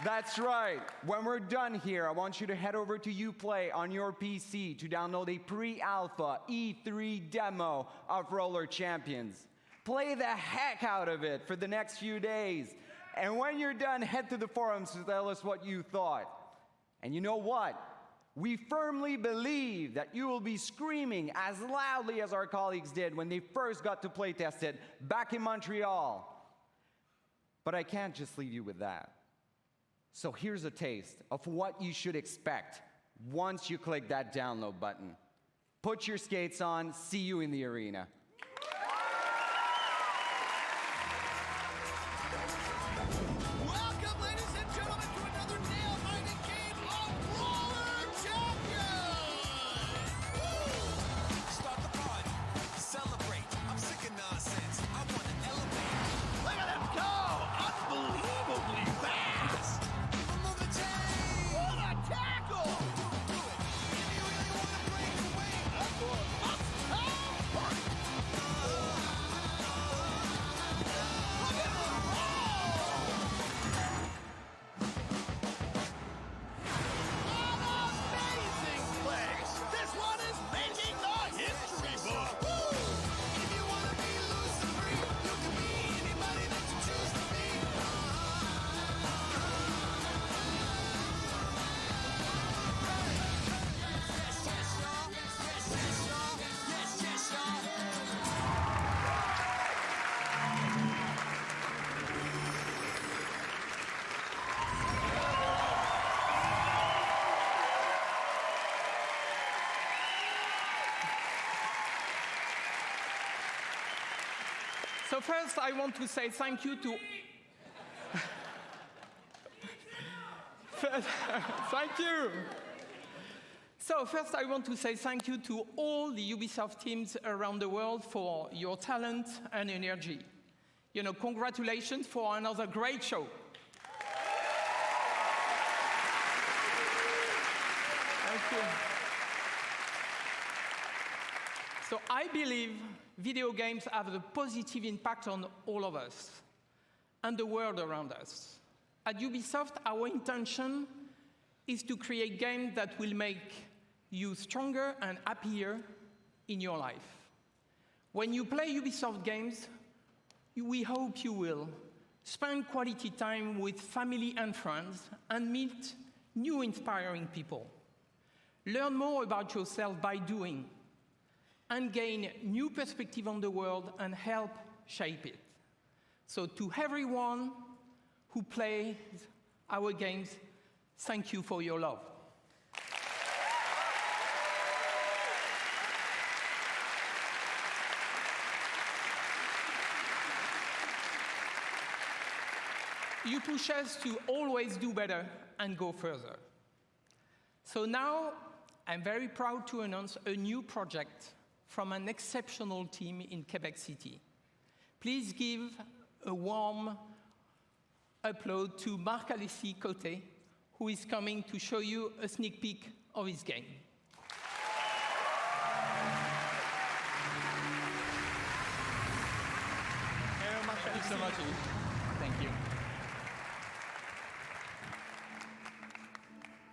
That's right. When we're done here, I want you to head over to Uplay on your PC to download a pre-alpha E3 demo of Roller Champions. Play the heck out of it for the next few days. And when you're done, head to the forums to tell us what you thought. And you know what? We firmly believe that you will be screaming as loudly as our colleagues did when they first got to playtest it back in Montreal. But I can't just leave you with that. So here's a taste of what you should expect once you click that download button. Put your skates on, see you in the arena. Welcome, ladies and gentlemen, to another nail-biting game of Roller Champions! Start the party, celebrate. I'm sick of nonsense. I want to elevate. Look at him go! Unbelievably fast! Remove the chain! What a tackle! Do it. If you really want to break away, of course. Look at him roll! Amazing place! This one is making the history book! If you want to be loose So first, I want to say thank you to... Thank you. So first, I want to say thank you to all the Ubisoft teams around the world for your talent and energy. You know, congratulations for another great show. Thank you. So I believe video games have a positive impact on all of us and the world around us. At Ubisoft, our intention is to create games that will make you stronger and happier in your life. When you play Ubisoft games, we hope you will spend quality time with family and friends and meet new inspiring people. Learn more about yourself by doing, and gain new perspective on the world and help shape it. So to everyone who plays our games, thank you for your love. You push us to always do better and go further. So now, I'm very proud to announce a new project from an exceptional team in Quebec City. Please give a warm applause to Marc-Alexis Côté, who is coming to show you a sneak peek of his game. Hello, Marc-Alexis. Thank you so much. Thank you.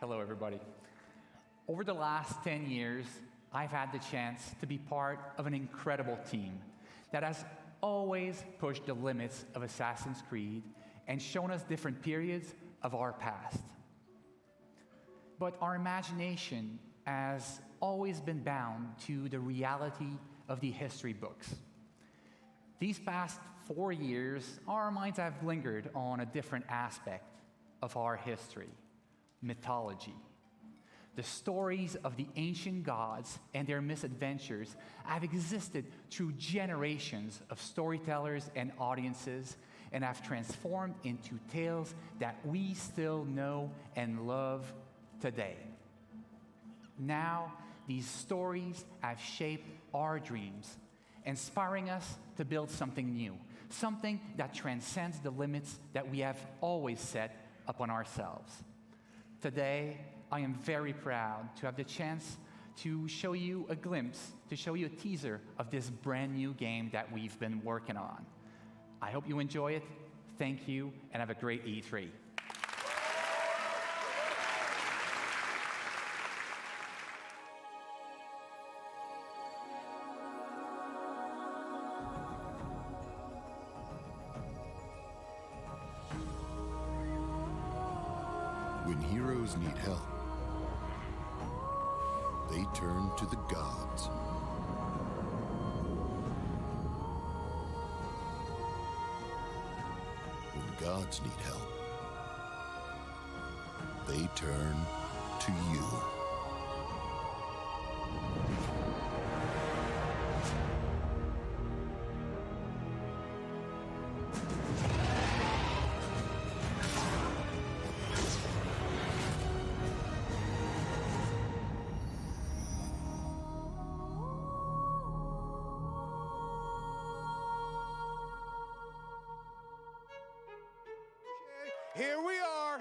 Hello, everybody. Over the last 10 years, I've had the chance to be part of an incredible team that has always pushed the limits of Assassin's Creed and shown us different periods of our past. But our imagination has always been bound to the reality of the history books. These past 4 years, our minds have lingered on a different aspect of our history, mythology. The stories of the ancient gods and their misadventures have existed through generations of storytellers and audiences and have transformed into tales that we still know and love today. Now, these stories have shaped our dreams, inspiring us to build something new, something that transcends the limits that we have always set upon ourselves. Today, I am very proud to have the chance to show you a glimpse, to show you a teaser of this brand new game that we've been working on. I hope you enjoy it. Thank you, and have a great E3. When heroes need help, they turn to the gods. When gods need help, they turn to you. Here we are.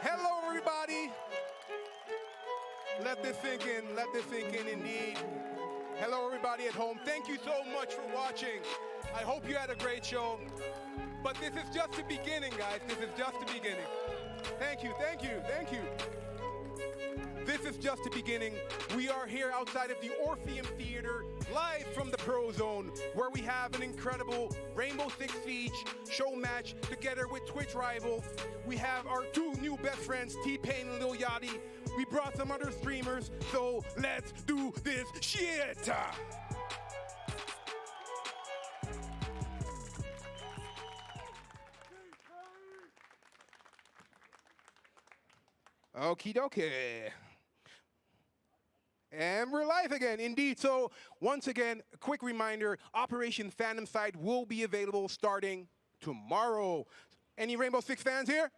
Hello, everybody. Let this sink in. Let this sink in indeed. Hello, everybody at home. Thank you so much for watching. I hope you had a great show. But this is just the beginning, guys. This is just the beginning. Thank you, thank you, thank you. This is just the beginning. We are here outside of the Orpheum Theater, live from the Pro Zone, where we have an incredible Rainbow Six Siege show match together with Twitch rivals. We have our two new best friends, T-Pain and Lil Yachty. We brought some other streamers, so let's do this shit! Okie dokie. And we're live again, indeed. So once again, a quick reminder, Operation Phantom Sight will be available starting tomorrow. Any Rainbow Six fans here?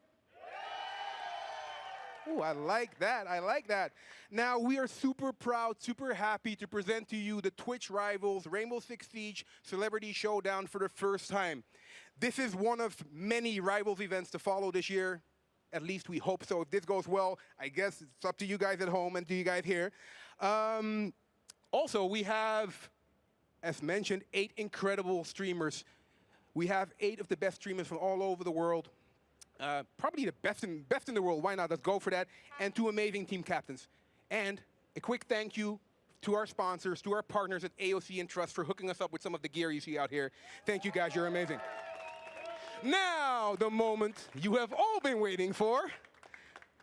Ooh, I like that. I like that. Now, we are super proud, super happy to present to you the Twitch Rivals Rainbow Six Siege Celebrity Showdown for the first time. This is one of many Rivals events to follow this year. At least we hope so. If this goes well, I guess it's up to you guys at home and to you guys here. Also, we have, as mentioned, 8 incredible streamers. We have 8 of the best streamers from all over the world. Probably the best in the world. Why not? Let's go for that. And 2 amazing team captains. And a quick thank you to our sponsors, to our partners at AOC and Trust for hooking us up with some of the gear you see out here. Thank you guys, you're amazing. Now, the moment you have all been waiting for,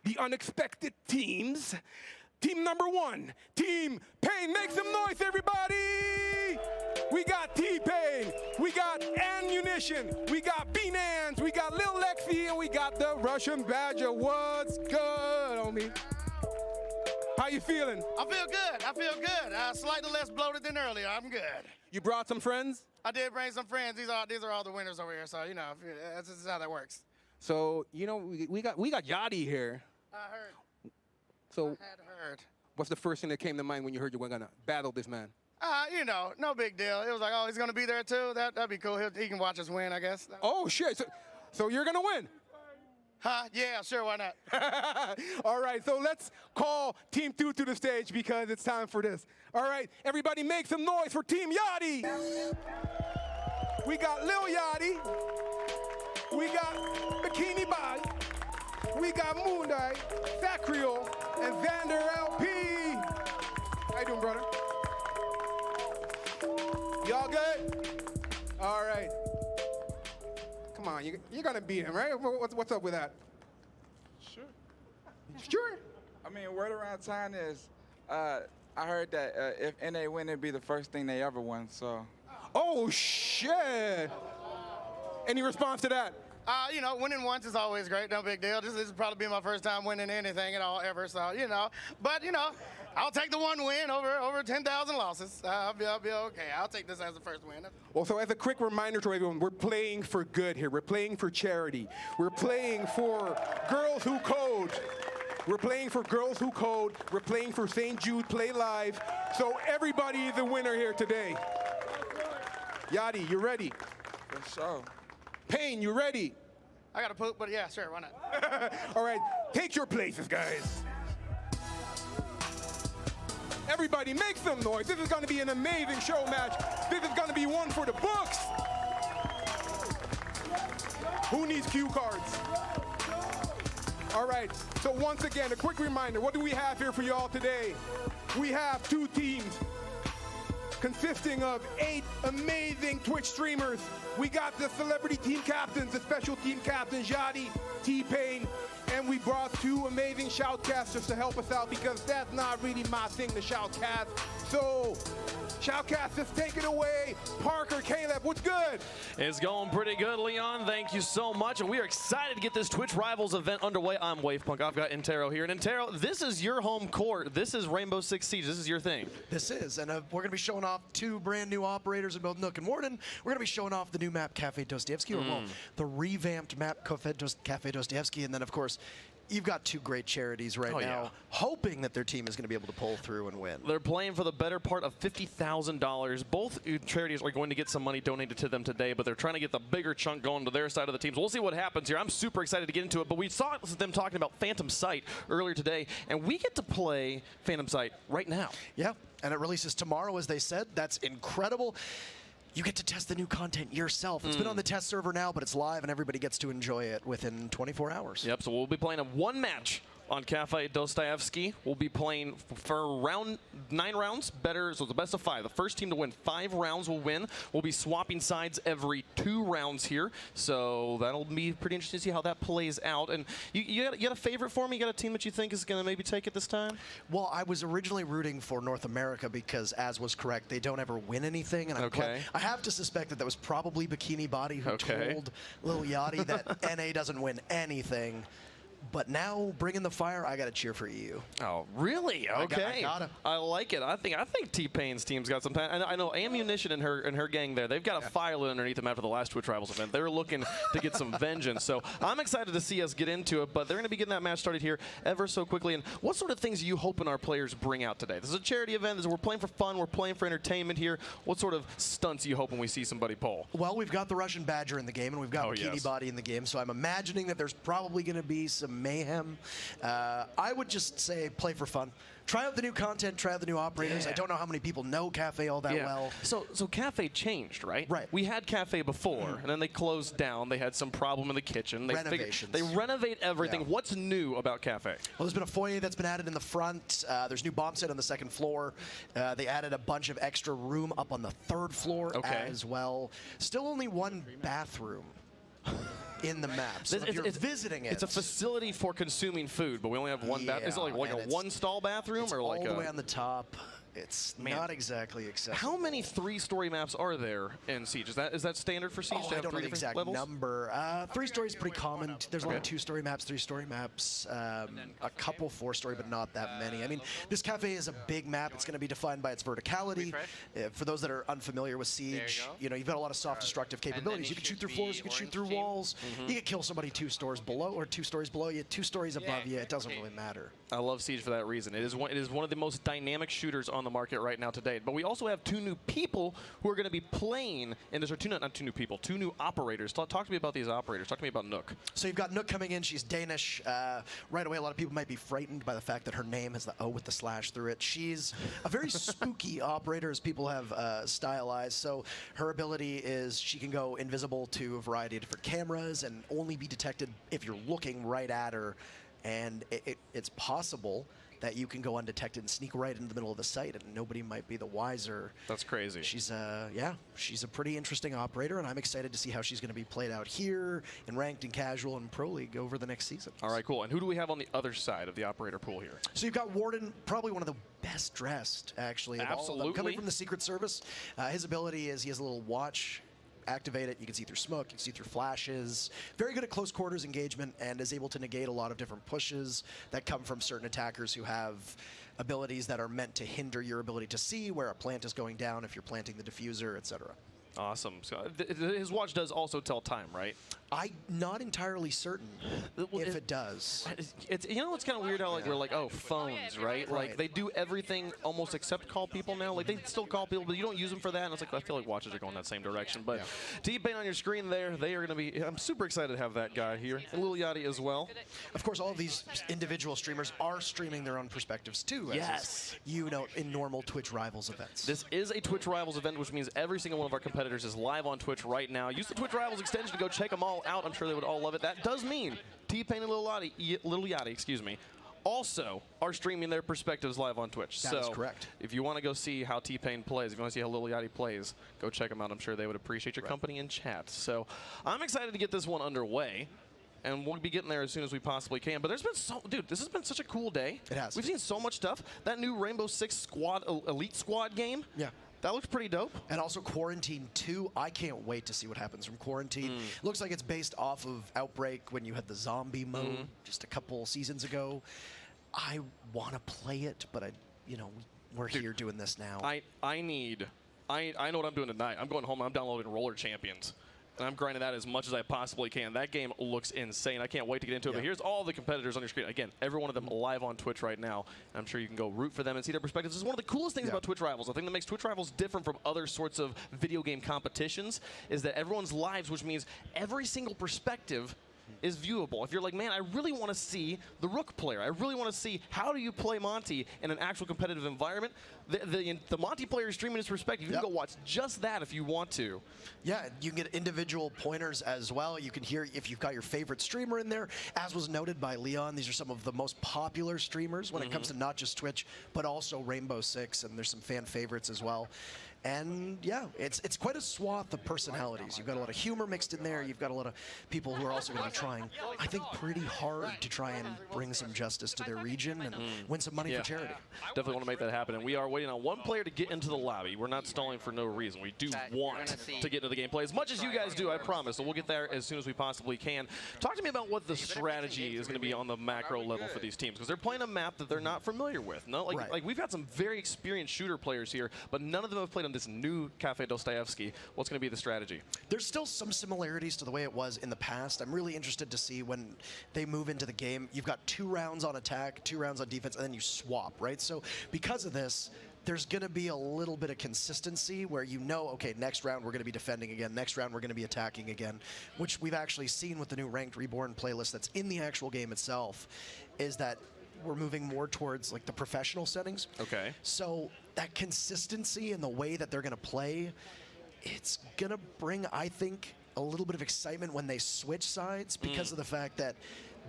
the unexpected teams. Team number 1, Team Pain. Make some noise, everybody! We got T-Pain, we got Ammunition, we got B-Nans, we got Lil Lexi, and we got the Russian Badger. What's good, homie? How you feeling? I feel good. I feel good. Slightly less bloated than earlier. I'm good. You brought some friends? I did bring some friends. These are all the winners over here. So you know, this is how that works. So you know, we got Yachty here. I heard. So I had heard. What's the first thing that came to mind when you heard you were gonna battle this man? You know, no big deal. It was like, oh, he's gonna be there too. That'd be cool. He can watch us win, I guess. Oh shit! So you're gonna win? Huh? Yeah, sure. Why not? All right. So let's call Team 2 to the stage because it's time for this. All right, everybody, make some noise for Team Yachty. We got Lil Yachty. We got Bikini Body. We got Moondai, Sacriel, and Xander LP. How you doing, brother? Y'all good? All right. Come on, you're gonna beat him, right? What's up with that? Sure. Sure. I mean, word around town is, I heard that if NA win, it'd be the first thing they ever won, so. Oh, shit. Any response to that? You know, winning once is always great. No big deal. This is probably my first time winning anything at all ever. So, you know, but, you know, I'll take the one win over 10,000 losses. I'll be okay. I'll take this as the first win. Well, so as a quick reminder to everyone, we're playing for good here. We're playing for charity. We're playing for Girls Who Code. We're playing for Girls Who Code. We're playing for St. Jude Play Live. So everybody is a winner here today. Yachty, you ready? For sure. Pain, you ready? I gotta poop, but yeah, sure, why not? All right, take your places, guys. Everybody, make some noise. This is gonna be an amazing show match. This is gonna be one for the books. Who needs cue cards? All right, so once again, a quick reminder, what do we have here for y'all today? We have 2 teams consisting of 8 amazing Twitch streamers. We got the celebrity team captains, the special team captains, Yachty, T-Pain, and we brought 2 amazing shoutcasters to help us out because that's not really my thing, the shoutcast. So, shoutcasters, take it away. Parker, Caleb, what's good? It's going pretty good, Leon. Thank you so much. And we are excited to get this Twitch Rivals event underway. I'm Wavepunk. I've got Intero here. And Intero, this is your home court. This is Rainbow Six Siege. This is your thing. This is. And we're going to be showing off 2 brand new operators in both Nook and Warden. We're going to be showing off the new map, Cafe Dostoevsky, or well, the revamped map, Cafe Dostoevsky. And then, of course, you've got 2 great charities right now, hoping that their team is going to be able to pull through and win. They're playing for the better part of $50,000. Both charities are going to get some money donated to them today, but they're trying to get the bigger chunk going to their side of the teams. We'll see what happens here. I'm super excited to get into it, but we saw them talking about Phantom Sight earlier today, and we get to play Phantom Sight right now. Yeah, and it releases tomorrow, as they said. That's incredible. You get to test the new content yourself. It's been on the test server now, but it's live, and everybody gets to enjoy it within 24 hours. Yep, so we'll be playing a 1 match on Cafe Dostoevsky. We'll be playing for 9 rounds, better, so it's a best of 5. The first team to win 5 rounds will win. We'll be swapping sides every 2 rounds here, so that'll be pretty interesting to see how that plays out. And you got a favorite for me? You got a team that you think is going to maybe take it this time? Well, I was originally rooting for North America because, as was correct, they don't ever win anything. And I have to suspect that was probably Bikini Body who told Lil Yachty that NA doesn't win anything. But now, bringing the fire, I got to cheer for EU. Oh, really? Okay. I like it. I think T-Pain's team's got some time. I know Ammunition and her gang there, they've got a fire lit underneath them after the last Twitch Rivals event. They're looking to get some vengeance. So I'm excited to see us get into it, but they're going to be getting that match started here ever so quickly. And what sort of things are you hoping our players bring out today? This is a charity event. We're playing for fun. We're playing for entertainment here. What sort of stunts are you hoping we see somebody pull? Well, we've got the Russian Badger in the game, and we've got Bikini Body in the game, so I'm imagining that there's probably going to be some mayhem. I would just say play for fun. Try out the new content, try out the new operators. I don't know how many people know Cafe all that well. So Cafe changed, right? Right. We had Cafe before, and then they closed down. They had some problem in the kitchen. Renovations. They renovate everything. What's new about Cafe? Well, there's been a foyer that's been added in the front. There's new bomb set on the second floor. They added a bunch of extra room up on the third floor as well. Still only one bathroom in the map. So if you're visiting it, it's a facility for consuming food, but we only have one bathroom. Is it like a one-stall bathroom, or like all the way on the top? It's not exactly accessible. How many 3-story maps are there in Siege? Is that standard for Siege? Oh, I don't know the exact number. 3-story is pretty common. There's a lot of 2-story maps, 3-story maps, a couple 4-story, but not that many. I mean, this cafe is a big map. It's going to be defined by its verticality. For those that are unfamiliar with Siege, you've got a lot of soft destructive capabilities. You can shoot through floors, you can shoot through walls. You can kill somebody 2 stories below or 2 stories below you, 2 stories above you. It doesn't really matter. I love Siege for that reason. It is one of the most dynamic shooters on the market right now today. But we also have 2 new people who are going to be playing, and there's not 2 new people, 2 new operators. Talk to me about these operators. Talk to me about Nook. So you've got Nook coming in. She's Danish. Right away, a lot of people might be frightened by the fact that her name has the O with the slash through it. She's a very spooky operator, as people have stylized. So her ability is she can go invisible to a variety of different cameras and only be detected if you're looking right at her. And it's possible that you can go undetected and sneak right into the middle of the site, and nobody might be the wiser. That's crazy. She's she's a pretty interesting operator, and I'm excited to see how she's going to be played out here in ranked and casual and pro league over the next season. All right, cool. And who do we have on the other side of the operator pool here? So you've got Warden, probably one of the best dressed, actually. Absolutely. Coming from the Secret Service, his ability is he has a little watch. Activate it, you can see through smoke, you can see through flashes. Very good at close quarters engagement and is able to negate a lot of different pushes that come from certain attackers who have abilities that are meant to hinder your ability to see where a plant is going down if you're planting the diffuser, etc. Awesome. So his watch does also tell time, right? I'm not entirely certain if it does. It's it's kind of weird how we're like, oh, phones, right? Like they do everything almost except call people now. Like they still call people, but you don't use them for that. And it's like I feel like watches are going that same direction. But T-Pain on your screen there, they are going to be. I'm super excited to have that guy here, and Lil Yachty as well. Of course, all of these individual streamers are streaming their own perspectives too. Yes. In normal Twitch Rivals events. This is a Twitch Rivals event, which means every single one of our competitors is live on Twitch right now. Use the Twitch Rivals extension to go check them all out. I'm sure they would all love it. That does mean T-Pain and Lil Yachty, also are streaming their perspectives live on Twitch. That is correct. If you want to go see how T-Pain plays, if you want to see how Lil Yachty plays, go check them out. I'm sure they would appreciate your company in chat. So I'm excited to get this one underway. And we'll be getting there as soon as we possibly can. But there's been this has been such a cool day. It has. We've seen so much stuff. That new Rainbow Six Squad Elite Squad game. Yeah. That looks pretty dope. And also Quarantine 2. I can't wait to see what happens from Quarantine. It looks like it's based off of Outbreak when you had the zombie mode just a couple seasons ago. I want to play it, but we're here doing this now. I know what I'm doing tonight. I'm going home. I'm downloading Roller Champions. And I'm grinding that as much as I possibly can. That game looks insane. I can't wait to get into it. But here's all the competitors on your screen. Again, every one of them live on Twitch right now. I'm sure you can go root for them and see their perspectives. This is one of the coolest things about Twitch Rivals. I think that makes Twitch Rivals different from other sorts of video game competitions is that everyone's lives, which means every single perspective is viewable. If you're like, man, I really want to see the Rook player. I really want to see how do you play Monty in an actual competitive environment. The Monty player is streaming his perspective. You can go watch just that if you want to. Yeah, you can get individual pointers as well. You can hear if you've got your favorite streamer in there. As was noted by Leon, these are some of the most popular streamers when it comes to not just Twitch, but also Rainbow Six, and there's some fan favorites as well. And yeah, it's quite a swath of personalities. You've got a lot of humor mixed in there. You've got a lot of people who are also going to be trying, I think, pretty hard to try and bring some justice to their region and win some money for charity. Definitely want to make that happen. And we are waiting on one player to get into the lobby. We're not stalling for no reason. We do want to get into the gameplay as much as you guys do, I promise. So we'll get there as soon as we possibly can. Talk to me about what the strategy is going to be on the macro level for these teams, because they're playing a map that they're not familiar with. No, like we've got some very experienced shooter players here, but none of them have played on this new Cafe Dostoevsky. What's going to be the strategy? There's still some similarities to the way it was in the past. I'm really interested to see when they move into the game. You've got 2 rounds on attack, 2 rounds on defense, and then you swap, right? So because of this, there's going to be a little bit of consistency where you know, okay, next round we're going to be defending again, next round we're going to be attacking again, which we've actually seen with the new Ranked Reborn playlist that's in the actual game itself, is that we're moving more towards like the professional settings. Okay. So that consistency in the way that they're going to play, it's going to bring, I think, a little bit of excitement when they switch sides because of the fact that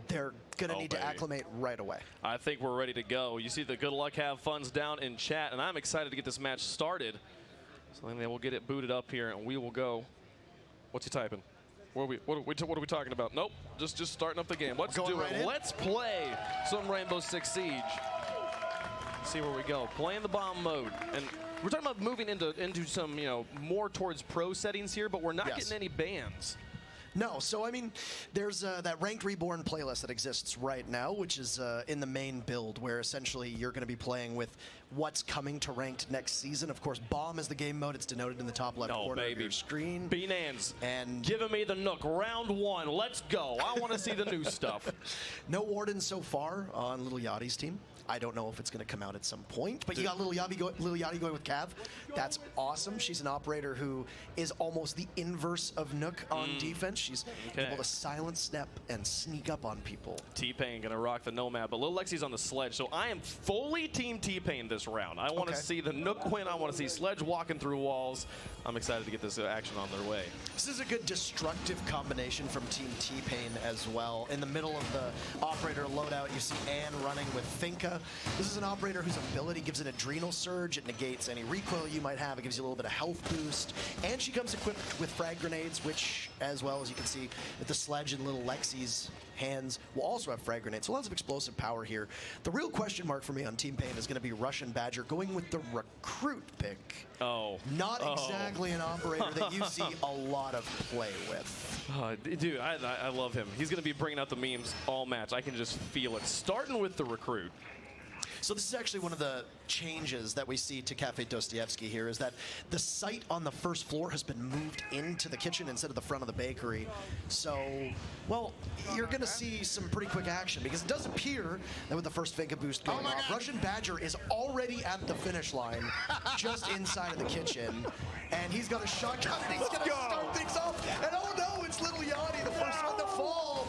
they're going to need to acclimate right away. I think we're ready to go. You see the good luck, have fun's down in chat, and I'm excited to get this match started. So then we'll get it booted up here, and we will go. What's he typing? What are we talking about? Nope, just starting up the game. Let's do it. Let's play some Rainbow Six Siege. See where we go. Playing the bomb mode, and we're talking about moving into some more towards pro settings here, but we're not getting any bans. No, so I mean, there's that Ranked Reborn playlist that exists right now, which is in the main build, where essentially you're going to be playing with what's coming to Ranked next season. Of course, Bomb is the game mode. It's denoted in the top left corner of your screen. Beanans, and giving me the Nook. Round 1, let's go. I want to see the new stuff. No Warden so far on Little Yachty's team. I don't know if it's going to come out at some point, but you got Lil Yachty going with Cav. That's awesome. She's an operator who is almost the inverse of Nook on defense. She's able to silence, snap, and sneak up on people. T-Pain going to rock the Nomad, but Lil Lexi's on the Sledge, so I am fully Team T-Pain this round. I want to see the Nook win. I want to see Sledge walking through walls. I'm excited to get this action on their way. This is a good destructive combination from Team T-Pain as well. In the middle of the operator loadout, you see Ann running with Finka. This is an operator whose ability gives an adrenal surge. It negates any recoil you might have. It gives you a little bit of health boost. And she comes equipped with frag grenades, which, as well as you can see with the Sledge and Little Lexi's hands, will also have frag grenades. So lots of explosive power here. The real question mark for me on Team Pain is going to be Russian Badger going with the recruit pick. Not exactly an operator that you see a lot of play with. Dude, I love him. He's going to be bringing out the memes all match. I can just feel it. Starting with the recruit. So this is actually one of the changes that we see to Cafe Dostoevsky here, is that the site on the first floor has been moved into the kitchen instead of the front of the bakery. So, well, you're going to see some pretty quick action, because it does appear that with the first Finka boost going off, Russian Badger is already at the finish line, just inside of the kitchen, and he's got a shotgun, and he's going to start things off, and oh no, it's Little Yachty, the first one to fall.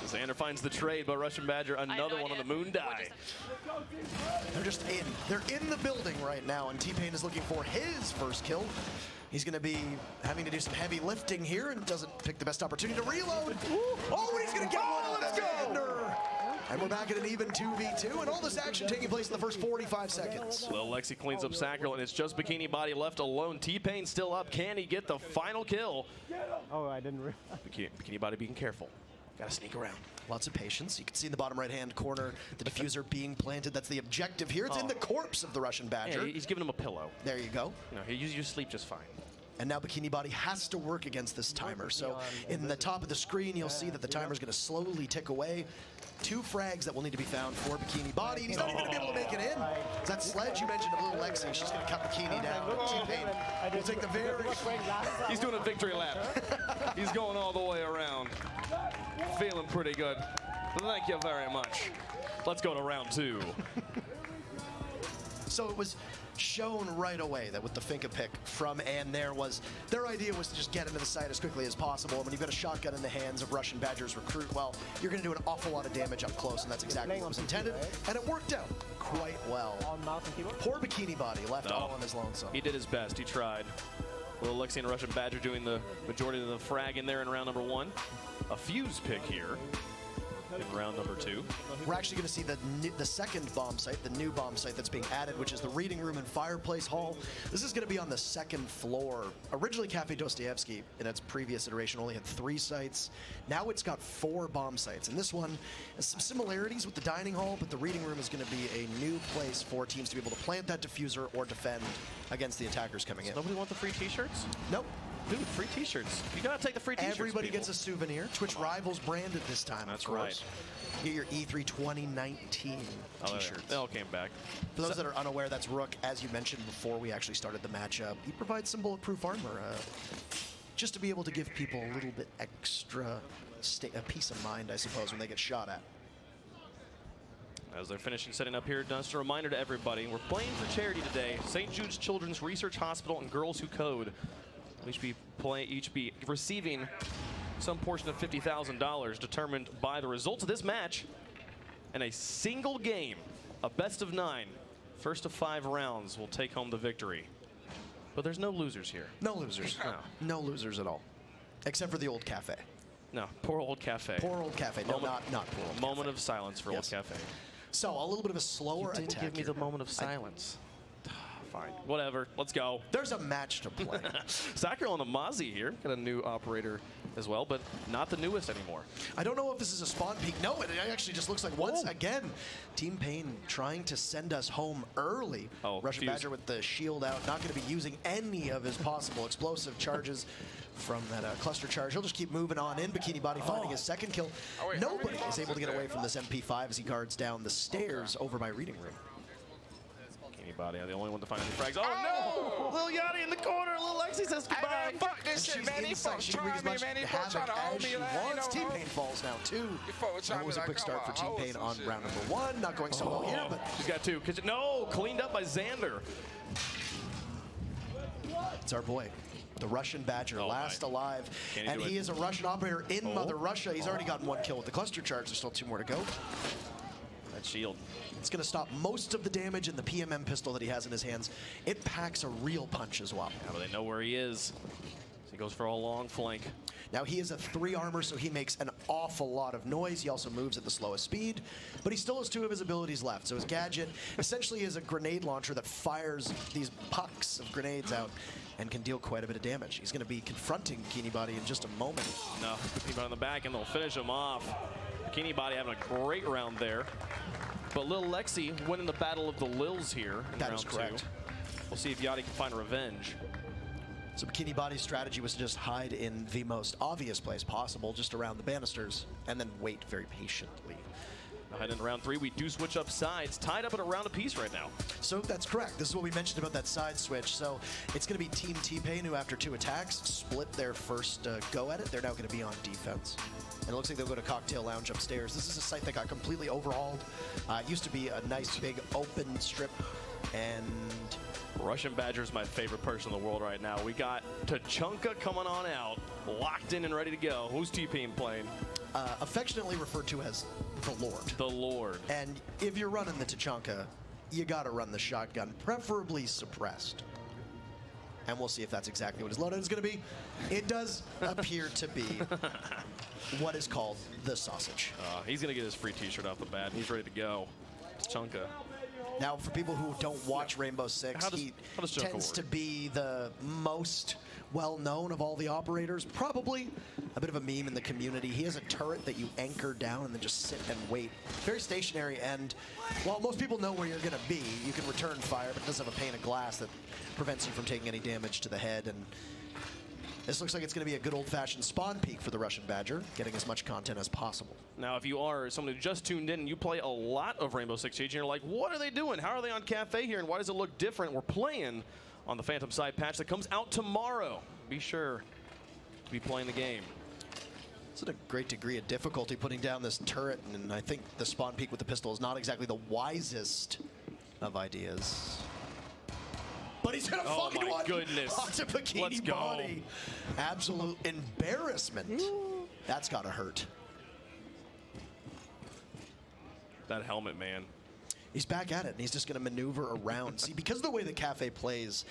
Xander finds the trade, but Russian Badger, another one on the moon die. They're just in. They're in the building right now, and T-Pain is looking for his first kill. He's going to be having to do some heavy lifting here and doesn't pick the best opportunity to reload. Oh, and he's going to get one on Xander. And we're back at an even 2v2, and all this action taking place in the first 45 seconds. Lil Lexi cleans up Sacral, and it's just Bikini Body left alone. T-Pain still up. Can he get the final kill? Oh, I didn't realize. Bikini Body being careful. Gotta sneak around. Lots of patience. You can see in the bottom right-hand corner the diffuser being planted. That's the objective here. It's in the corpse of the Russian Badger. Yeah, he's giving him a pillow. There you go. You sleep just fine. And now Bikini Body has to work against this timer. So in the top of the screen, you'll see that the timer's going to slowly tick away. 2 frags that will need to be found for Bikini Body. He's not even going to be able to make it in. That Sledge you mentioned of Little Lexi, she's going to cut Bikini down. T-Pain will take the very... He's doing a victory lap. He's going all the way around. Feeling pretty good. Thank you very much. Let's go to round 2. So it was shown right away that with the Finka pick from Ann their idea was to just get into the site as quickly as possible. And when you've got a shotgun in the hands of Russian Badger's recruit, well, you're going to do an awful lot of damage up close, and that's exactly what was intended. And it worked out quite well. Poor Bikini Body left all on his lonesome. He did his best. He tried. Little Lexi and Russian Badger doing the majority of the frag in there in round number 1. A fuse pick here. in round number 2. We're actually going to see the second bomb site, the new bomb site that's being added, which is the reading room and fireplace hall. This is going to be on the second floor. Originally, Cafe Dostoevsky, in its previous iteration, only had 3 sites. Now it's got 4 bomb sites. And this one has some similarities with the dining hall, but the reading room is going to be a new place for teams to be able to plant that diffuser or defend against the attackers coming in. Nobody want the free t-shirts? Nope. Dude, free t-shirts. You gotta take the free t-shirts. Everybody people. gets a souvenir. Twitch Rivals branded this time, That's of course. right. Get your E3 2019 t-shirts. They all came back. For those that are unaware, that's Rook, as you mentioned before we actually started the matchup. He provides some bulletproof armor, just to be able to give people a little bit extra peace of mind, I suppose, when they get shot at. As they're finishing setting up here, just a reminder to everybody, we're playing for charity today. St. Jude's Children's Research Hospital and Girls Who Code will each be receiving some portion of $50,000 determined by the results of this match in a single game, a best of 9. First of 5 rounds will take home the victory. But there's no losers here. No losers. No losers at all. Except for the old cafe. No, poor old cafe. Poor old cafe. No, not poor old Moment of silence for old cafe. So, a little bit of a slower You didn't attack give me here. the moment of silence. Fine. Whatever. Let's go. There's a match to play. Sacro on the Mozzie here. Got a new operator as well, but not the newest anymore. I don't know if this is a spawn peek. No, it actually just looks like once again, Team Pain trying to send us home early. Oh, Russian Badger with the shield out, not going to be using any of his possible explosive charges from that cluster charge. He'll just keep moving on in. Bikini Body finding his second kill. Nobody is able to get away from this MP5 as he guards down the stairs over by reading room. Body, the only one to find any frags. Oh no! Little Yachty in the corner. Little Lexi says goodbye. Fuck this shit, man. These folks trying me, man. These folks trying to hold me. Team Pain falls now, too. That was a quick start for Team Pain on round number 1. Not going so well here, but she's got 2. No, cleaned up by Xander. It's our boy, the Russian Badger, last alive. And he is a Russian operator in Mother Russia. He's already gotten 1 kill with the cluster charge. There's still 2 more to go. That shield. It's going to stop most of the damage in the PMM pistol that he has in his hands. It packs a real punch as well. Yeah, but they know where he is. So he goes for a long flank. Now he is a 3 armor, so he makes an awful lot of noise. He also moves at the slowest speed, but he still has 2 of his abilities left. So his gadget essentially is a grenade launcher that fires these pucks of grenades out and can deal quite a bit of damage. He's going to be confronting Bikini Body in just a moment. No, Bikini Body on the back, and they'll finish him off. Bikini Body having a great round there. But Lil Lexi winning the battle of the Lils here in round 2. We'll see if Yachty can find revenge. So Bikini Body's strategy was to just hide in the most obvious place possible, just around the banisters, and then wait very patiently. Ahead in round 3, we do switch up sides, tied up at a round apiece right now. So that's correct. This is what we mentioned about that side switch. So it's going to be Team T-Pain who, after 2 attacks, split their first go at it. They're now going to be on defense. And it looks like they'll go to Cocktail Lounge upstairs. This is a site that got completely overhauled. It used to be a nice big open strip, and Russian Badger is my favorite person in the world right now. We got Tachanka coming on out, locked in and ready to go. Who's T-Pain playing? Affectionately referred to as the Lord. The Lord. And if you're running the Tachanka, you got to run the shotgun, preferably suppressed. And we'll see if that's exactly what his loadout is going to be. It does appear to be what is called the sausage. He's going to get his free t-shirt off the bat. He's ready to go. Tachanka. Now, for people who don't watch Rainbow Six, he tends to be the most well-known of all the operators. Probably a bit of a meme in the community. He has a turret that you anchor down and then just sit and wait. Very stationary, and while most people know where you're going to be, you can return fire, but it does have a pane of glass that prevents you from taking any damage to the head. And this looks like it's going to be a good old-fashioned spawn peek for the Russian Badger, getting as much content as possible. Now, if you are someone who just tuned in and you play a lot of Rainbow Six Siege, and you're like, what are they doing? How are they on Cafe here, and why does it look different? We're playing on the Phantom Side patch that comes out tomorrow. Be sure to be playing the game. It's at a great degree of difficulty putting down this turret, and I think the spawn peek with the pistol is not exactly the wisest of ideas. But he's gonna fucking my goodness. onto Bikini Let's go. Body. Absolute embarrassment. That's gotta hurt. That helmet, man. He's back at it, and he's just going to maneuver around. See, because of the way that Cafe plays,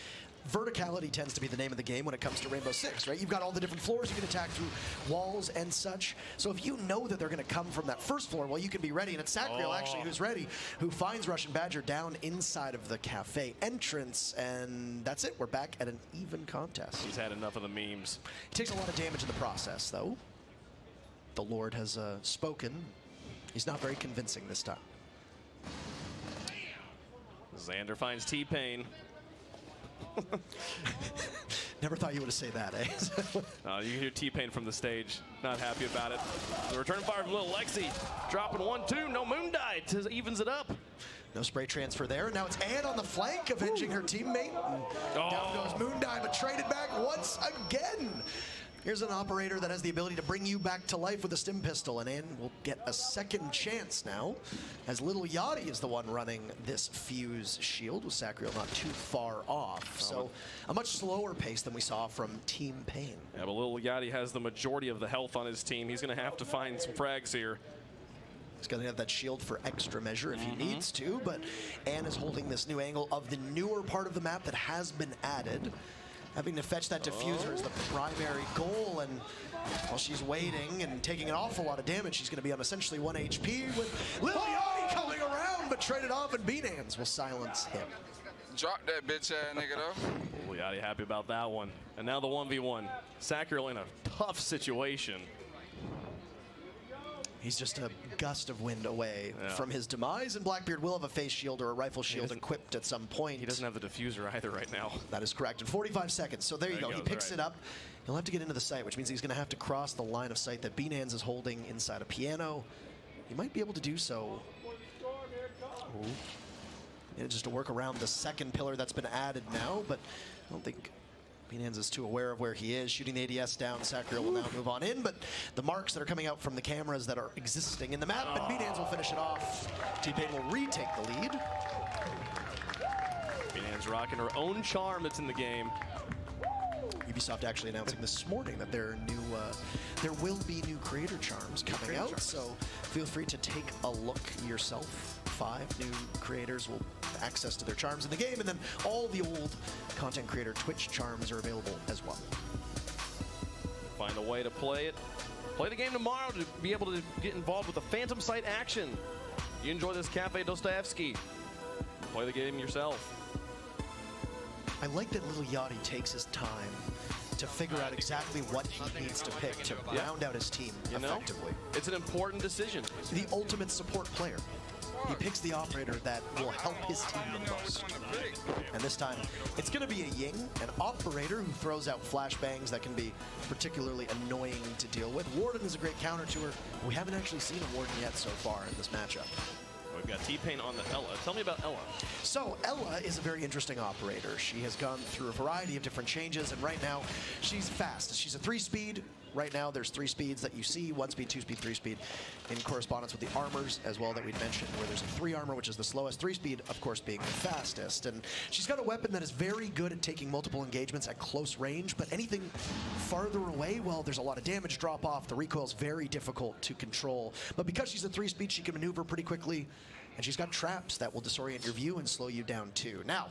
verticality tends to be the name of the game when it comes to Rainbow Six, right? You've got all the different floors you can attack through walls and such. So if you know that they're going to come from that first floor, well, you can be ready. And it's Sacriel, actually, who's ready, who finds Russian Badger down inside of the cafe entrance. And that's it. We're back at an even contest. He's had enough of the memes. He takes a lot of damage in the process, though. The Lord has spoken. He's not very convincing this time. Xander finds T-Pain. Never thought you would have said that, eh? You hear T-Pain from the stage. Not happy about it. The return fire from Little Lexi. Dropping 1-2. No moon die. Evens it up. No spray transfer there. Now it's Ann on the flank, avenging her teammate. Down goes Moon Die, but traded back once again. Here's an operator that has the ability to bring you back to life with a stim pistol, and Ann will get a second chance now, as Little Yachty is the one running this fuse shield, with Sacriel not too far off. So a much slower pace than we saw from Team Pain. Yeah, but Little Yachty has the majority of the health on his team. He's going to have to find some frags here. He's going to have that shield for extra measure if he needs to, but Ann is holding this new angle of the newer part of the map that has been added. Having to fetch that diffuser is the primary goal, and while she's waiting and taking an awful lot of damage, she's going to be on essentially 1 HP with Lil Yachty coming around, but traded off, and Beanhands will silence him. Drop that bitch ass nigga though. Lil Yachty happy about that one. And now the 1v1. Sacriel in a tough situation. He's just a gust of wind away from his demise, and Blackbeard will have a face shield or a rifle shield equipped at some point. He doesn't have the diffuser either right now. That is correct. In 45 seconds. So there you go. He picks it up. He'll have to get into the site, which means he's going to have to cross the line of sight that Beanhands is holding inside a piano. He might be able to do so. Just to work around the second pillar that's been added now, but I don't think Beanhands is too aware of where he is. Shooting the ADS down, Sacriel will now move on in, but the marks that are coming out from the cameras that are existing in the map, and Beanhands will finish it off. T-Pain will retake the lead. Beanhands rocking her own charm that's in the game. Ubisoft actually announcing this morning that there will be new creator charms coming out, so feel free to take a look yourself. 5 new creators will have access to their charms in the game, and then all the old content creator Twitch charms are available as well. Find a way to play it. Play the game tomorrow to be able to get involved with the Phantom Sight action. You enjoy this Cafe Dostoevsky. Play the game yourself. I like that Little Yachty takes his time to figure out exactly what he needs to pick to round out his team effectively. It's an important decision. The ultimate support player. He picks the operator that will help his team the most. And this time, it's going to be a Ying, an operator who throws out flashbangs that can be particularly annoying to deal with. Warden is a great counter to her. We haven't actually seen a Warden yet so far in this matchup. We've got T-Pain on the Ella. Tell me about Ella. So Ella is a very interesting operator. She has gone through a variety of different changes, and right now she's fast. She's a 3-speed. Right now there's 3 speeds that you see, 1 speed, 2 speed, 3 speed, in correspondence with the armors as well that we'd mentioned, where there's a 3 armor, which is the slowest, 3 speed, of course, being the fastest. And she's got a weapon that is very good at taking multiple engagements at close range, but anything farther away, well, there's a lot of damage drop off. The recoil's very difficult to control. But because she's a 3 speed, she can maneuver pretty quickly, and she's got traps that will disorient your view and slow you down too. Now,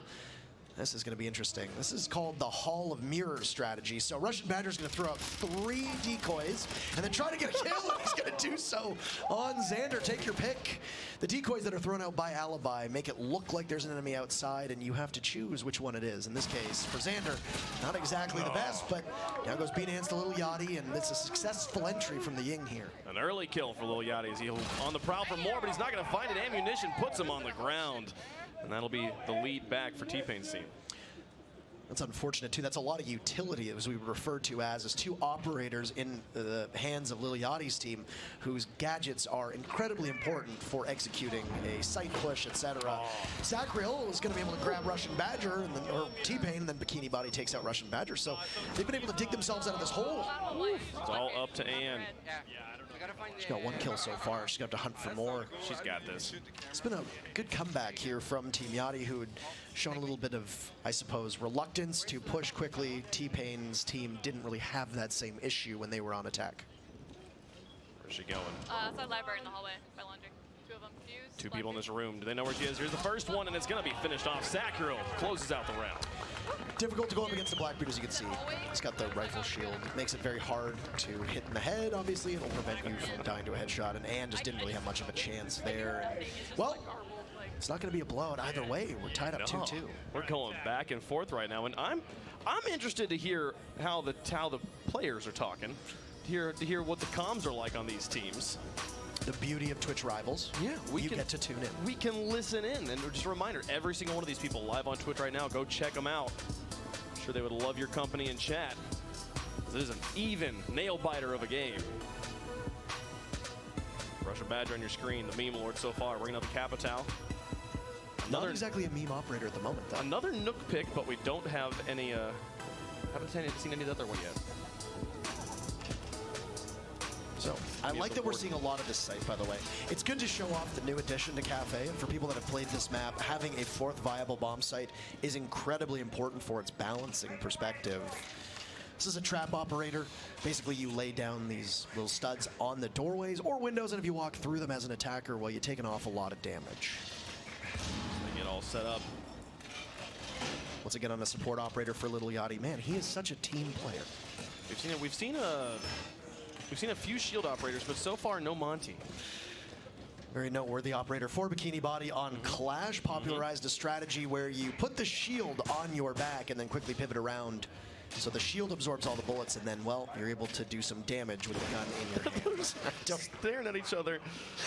this is going to be interesting. This is called the Hall of Mirrors strategy. So Russian Badger's going to throw out 3 decoys and then try to get a kill, and he's going to do so on Xander. Take your pick. The decoys that are thrown out by Alibi make it look like there's an enemy outside, and you have to choose which one it is. In this case, for Xander, not exactly the best, but now goes Beanhands to Little Yachty, and it's a successful entry from the Ying here. An early kill for Little Yachty as he'll on the prowl for more, but he's not going to find it. Ammunition puts him on the ground. And that'll be the lead back for T-Pain's team. That's unfortunate, too. That's a lot of utility, as we refer to as 2 operators in the hands of Lil Yachty's team, whose gadgets are incredibly important for executing a sight push, etc. Sacriel is going to be able to grab Russian Badger, and then, or T-Pain, and then Bikini Body takes out Russian Badger. So they've been able to dig themselves out of this hole. It's all up to Ann. She's got 1 kill so far. She's got to hunt for more. She's got this. It's been a good comeback here from Team Yachty, who had shown a little bit of, I suppose, reluctance to push quickly. T-Pain's team didn't really have that same issue when they were on attack. Where's she going? Outside library in the hallway by laundry. 2 of them fused. 2 people in this room. Do they know where she is? Here's the first one, and it's going to be finished off. Sacriel closes out the round. Difficult to go up against the Blackbeard, as you can see. He's got the rifle shield. It makes it very hard to hit in the head, obviously. It'll prevent you from dying to a headshot, and Ann just didn't really have much of a chance there. And, well, it's not going to be a blowout either way. We're tied up 2-2. We're going back and forth right now, and I'm interested to hear how the players are talking, to hear what the comms are like on these teams. The beauty of Twitch Rivals. Yeah, you get to tune in. We can listen in, and just a reminder, every single one of these people live on Twitch right now, go check them out. I'm sure they would love your company in chat. This is an even nail-biter of a game. Russian Badger on your screen, the meme lord so far, bringing up the Capitao. Not exactly a meme operator at the moment, though. Another Nook pick, but we don't have any, haven't seen any of the other one yet. So, I like that we're seeing a lot of this site, by the way. It's good to show off the new addition to Cafe, and for people that have played this map, having a fourth viable bomb site is incredibly important for its balancing perspective. This is a trap operator. Basically, you lay down these little studs on the doorways or windows, and if you walk through them as an attacker, well, you take an awful lot of damage. They get all set up. Once again, on a support operator for Little Yachty. Man, he is such a team player. We've seen a few shield operators, but so far no Monty. Very noteworthy operator for Bikini Body on Clash. Popularized a strategy where you put the shield on your back and then quickly pivot around. So the shield absorbs all the bullets, and then, well, you're able to do some damage with the gun in your hands. Staring at each other.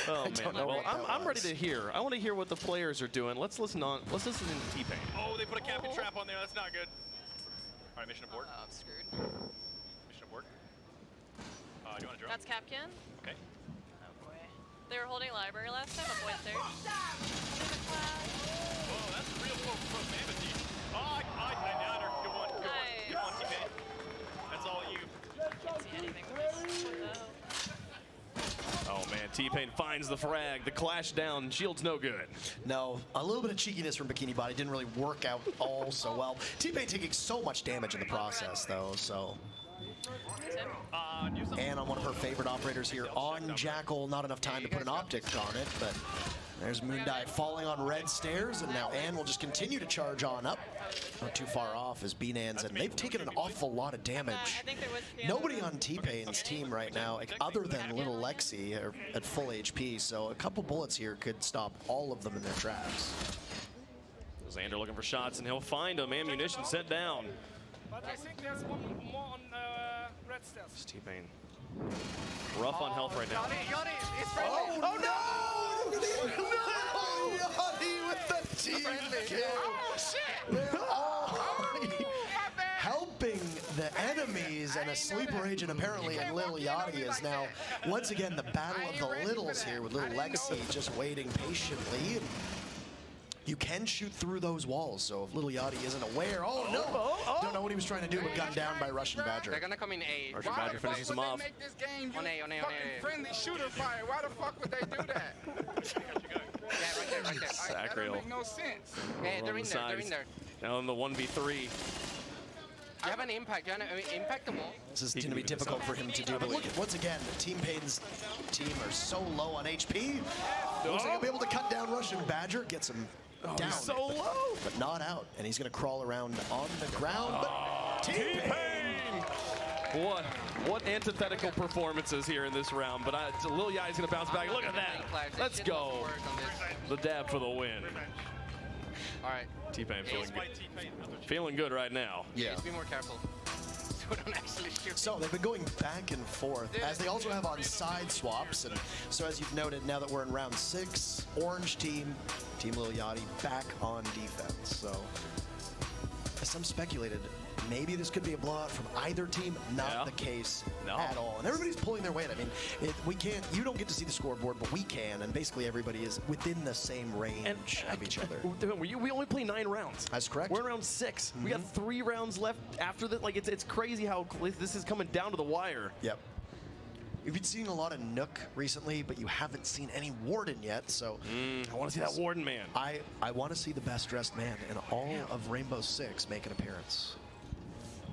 Oh man. Well, I'm ready to hear. I want to hear what the players are doing. Let's listen to T-Pain. Oh, they put a cap and trap on there. That's not good. All right, mission abort. I'm screwed. Mission abort. Do you want to drone? That's Capcan. Okay. Oh boy. They were holding library last time. I'm third. Oh, that's a real pro mammoth. Oh, I got her. Good one. Good one, T-Pain. That's all you. Can't see anything from this. Oh man, T-Pain finds the frag. The Clash down. Shield's no good. No, a little bit of cheekiness from Bikini Body didn't really work out all so well. T-Pain taking so much damage in the process, though, so. And on one of her favorite operators here on Jackal, not enough time to put an optic on it, but there's Moondive falling on red stairs, and now Ann will just continue to charge on up. Not too far off as B-Nans, and they've taken an awful lot of damage. Nobody on T-Pain's team right now, other than little Lexi, are at full HP, so a couple bullets here could stop all of them in their tracks. Xander looking for shots, and he'll find them. Ammunition sent down. But I think there's one more on red stairs. T-Pain. Rough on health right now. Yachty, it's friendly. Oh no! No! Yachty with the team kill. Oh shit! They're all helping the enemies, and a sleeper agent apparently in Lil Yachty is now once again the battle of the littles here with little Lexi just waiting patiently. You can shoot through those walls, so if Little Yachty isn't aware, don't know what he was trying to do, but gunned down by Russian Badger. They're gonna come in A. Russian Badger finishes him off. Make this game on A. Friendly shooter fire. Why the fuck would they do that? Yeah, right there. That don't make no sense. Yeah, they're in there. They're in there. Now in the 1v3. You have an impact. You have an impact the wall. This is going to be difficult for him to do, but look, once again, Team Pain's team are so low on HP. Looks like he'll be able to cut down Russian Badger, gets him down. So low! But not out, and he's going to crawl around on the ground, but T-Pain! What antithetical performances here in this round, but Lil Yachty's going to bounce back. Look at that! Let's go! The dab for the win. All right. T-Pain feeling good right now. Yeah. Just be more careful. So don't actually shoot. So they've been going back and forth, as they also have on side swaps. And so as you've noted, now that we're in round 6, Orange Team, Team Lil Yachty, back on defense. So as some speculated, maybe this could be a blowout from either team. Not the case at all. And everybody's pulling their weight. I mean, you don't get to see the scoreboard, but we can. And basically everybody is within the same range of each other. We only play 9 rounds. That's correct. We're in round 6. We got 3 rounds left after that. Like, it's crazy how this is coming down to the wire. Yep. You've been seeing a lot of Nook recently, but you haven't seen any Warden yet, so... I want to see that Warden man. I want to see the best-dressed man in all of Rainbow Six make an appearance.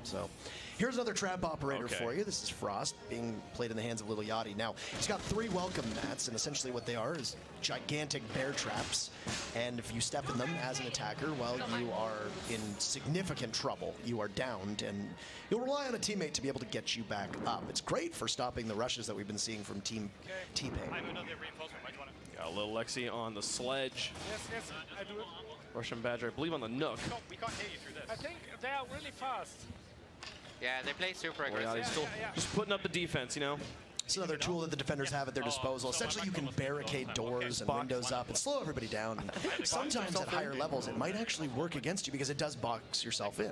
So, Here's another trap operator for you. This is Frost being played in the hands of Little Yachty. Now, he's got 3 welcome mats, and essentially what they are is gigantic bear traps. And if you step in them as an attacker, well, you are in significant trouble. You are downed, and you'll rely on a teammate to be able to get you back up. It's great for stopping the rushes that we've been seeing from Team T-Pain. Got a little Lexi on the sledge. Yes, I do it. Russian Badger, I believe, on the Nook. We can't hear you through this. I think they are really fast. Yeah, they play super aggressive. He's still just putting up the defense, you know. It's another tool that the defenders have at their disposal. Essentially, you can barricade doors and windows up and slow everybody down. And sometimes at higher levels, it might actually work against you because it does box yourself in.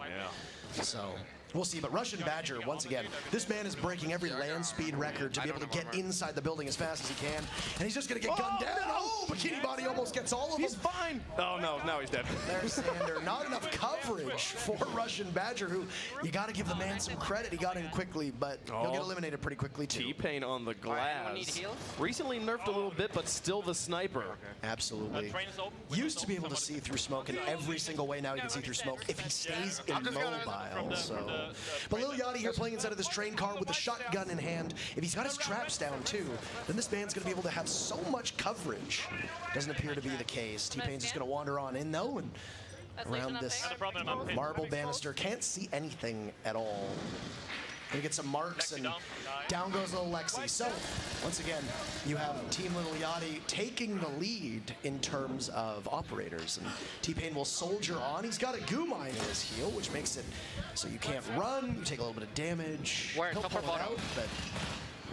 So we'll see. But Russian Badger, once again, this man is breaking every land speed record to be able to get inside the building as fast as he can. And he's just going to get gunned down. Oh, Bikini Body almost gets all of them. He's fine. Oh, no, now he's dead. There's Sander. Not enough coverage for Russian Badger, who you got to give the man some credit. He got in quickly, but he'll get eliminated pretty quickly, too. T-Pain on the glass. Recently nerfed a little bit, but still the sniper. Absolutely. Used to be able to see through smoke in every single way. Now he can see through smoke if he stays immobile. So. But Lil Yachty here playing inside of this train car with a shotgun in hand. If he's got his traps down too, then this man's going to be able to have so much coverage. Doesn't appear to be the case. T-Pain's just going to wander on in though, and around this marble banister. Can't see anything at all. Gonna get some marks, and down goes little Lexi. So, once again, you have Team Little Yachty taking the lead in terms of operators. And T-Pain will soldier on. He's got a goo mine in his heel, which makes it so you can't run. You take a little bit of damage. He'll pull it out, but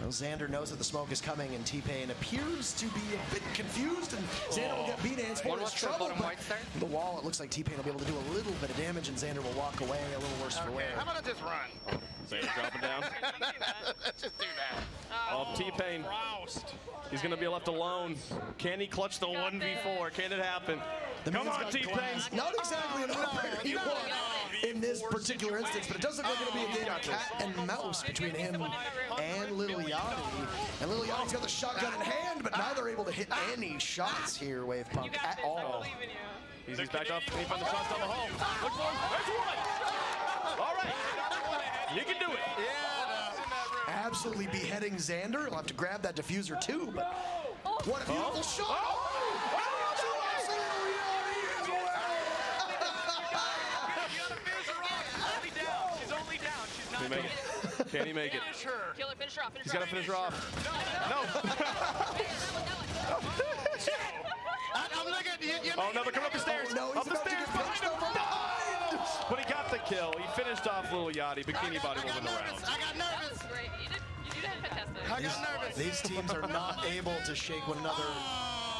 well, Xander knows that the smoke is coming, and T-Pain appears to be a bit confused, and Xander will get beat-hands for his trouble. But the wall, it looks like T-Pain will be able to do a little bit of damage, and Xander will walk away a little worse for wear. How about I just run? Xander dropping down. Let's just do that. Oh, T-Pain. He's going to be left alone. Can he clutch the 1v4? Can it happen? Come on, T-Pain. Not exactly an operator you want in this particular instance, but it does look like it'll be a game of cat and mouse between him and Little Yachty. And Little Yachty's got the shotgun in hand, but neither able to hit any shots here, Wavepunk, at all. He's backed off. He finds the shots down the hole. Look for him. There's one. All right. He can do it. Yeah. Absolutely beheading Xander. He'll have to grab that diffuser too, but what a beautiful shot. Can he make it? Can he make it? Kill her, finish her off. He's got to finish her off. No. I'm looking at you. Oh, no, they're coming up the stairs. No, up the stairs behind him. But he got the kill. He finished off Little Yachty. Bikini Body will win the round. I got nervous. Great. You did fantastic. I got nervous. These teams are not able to shake one another.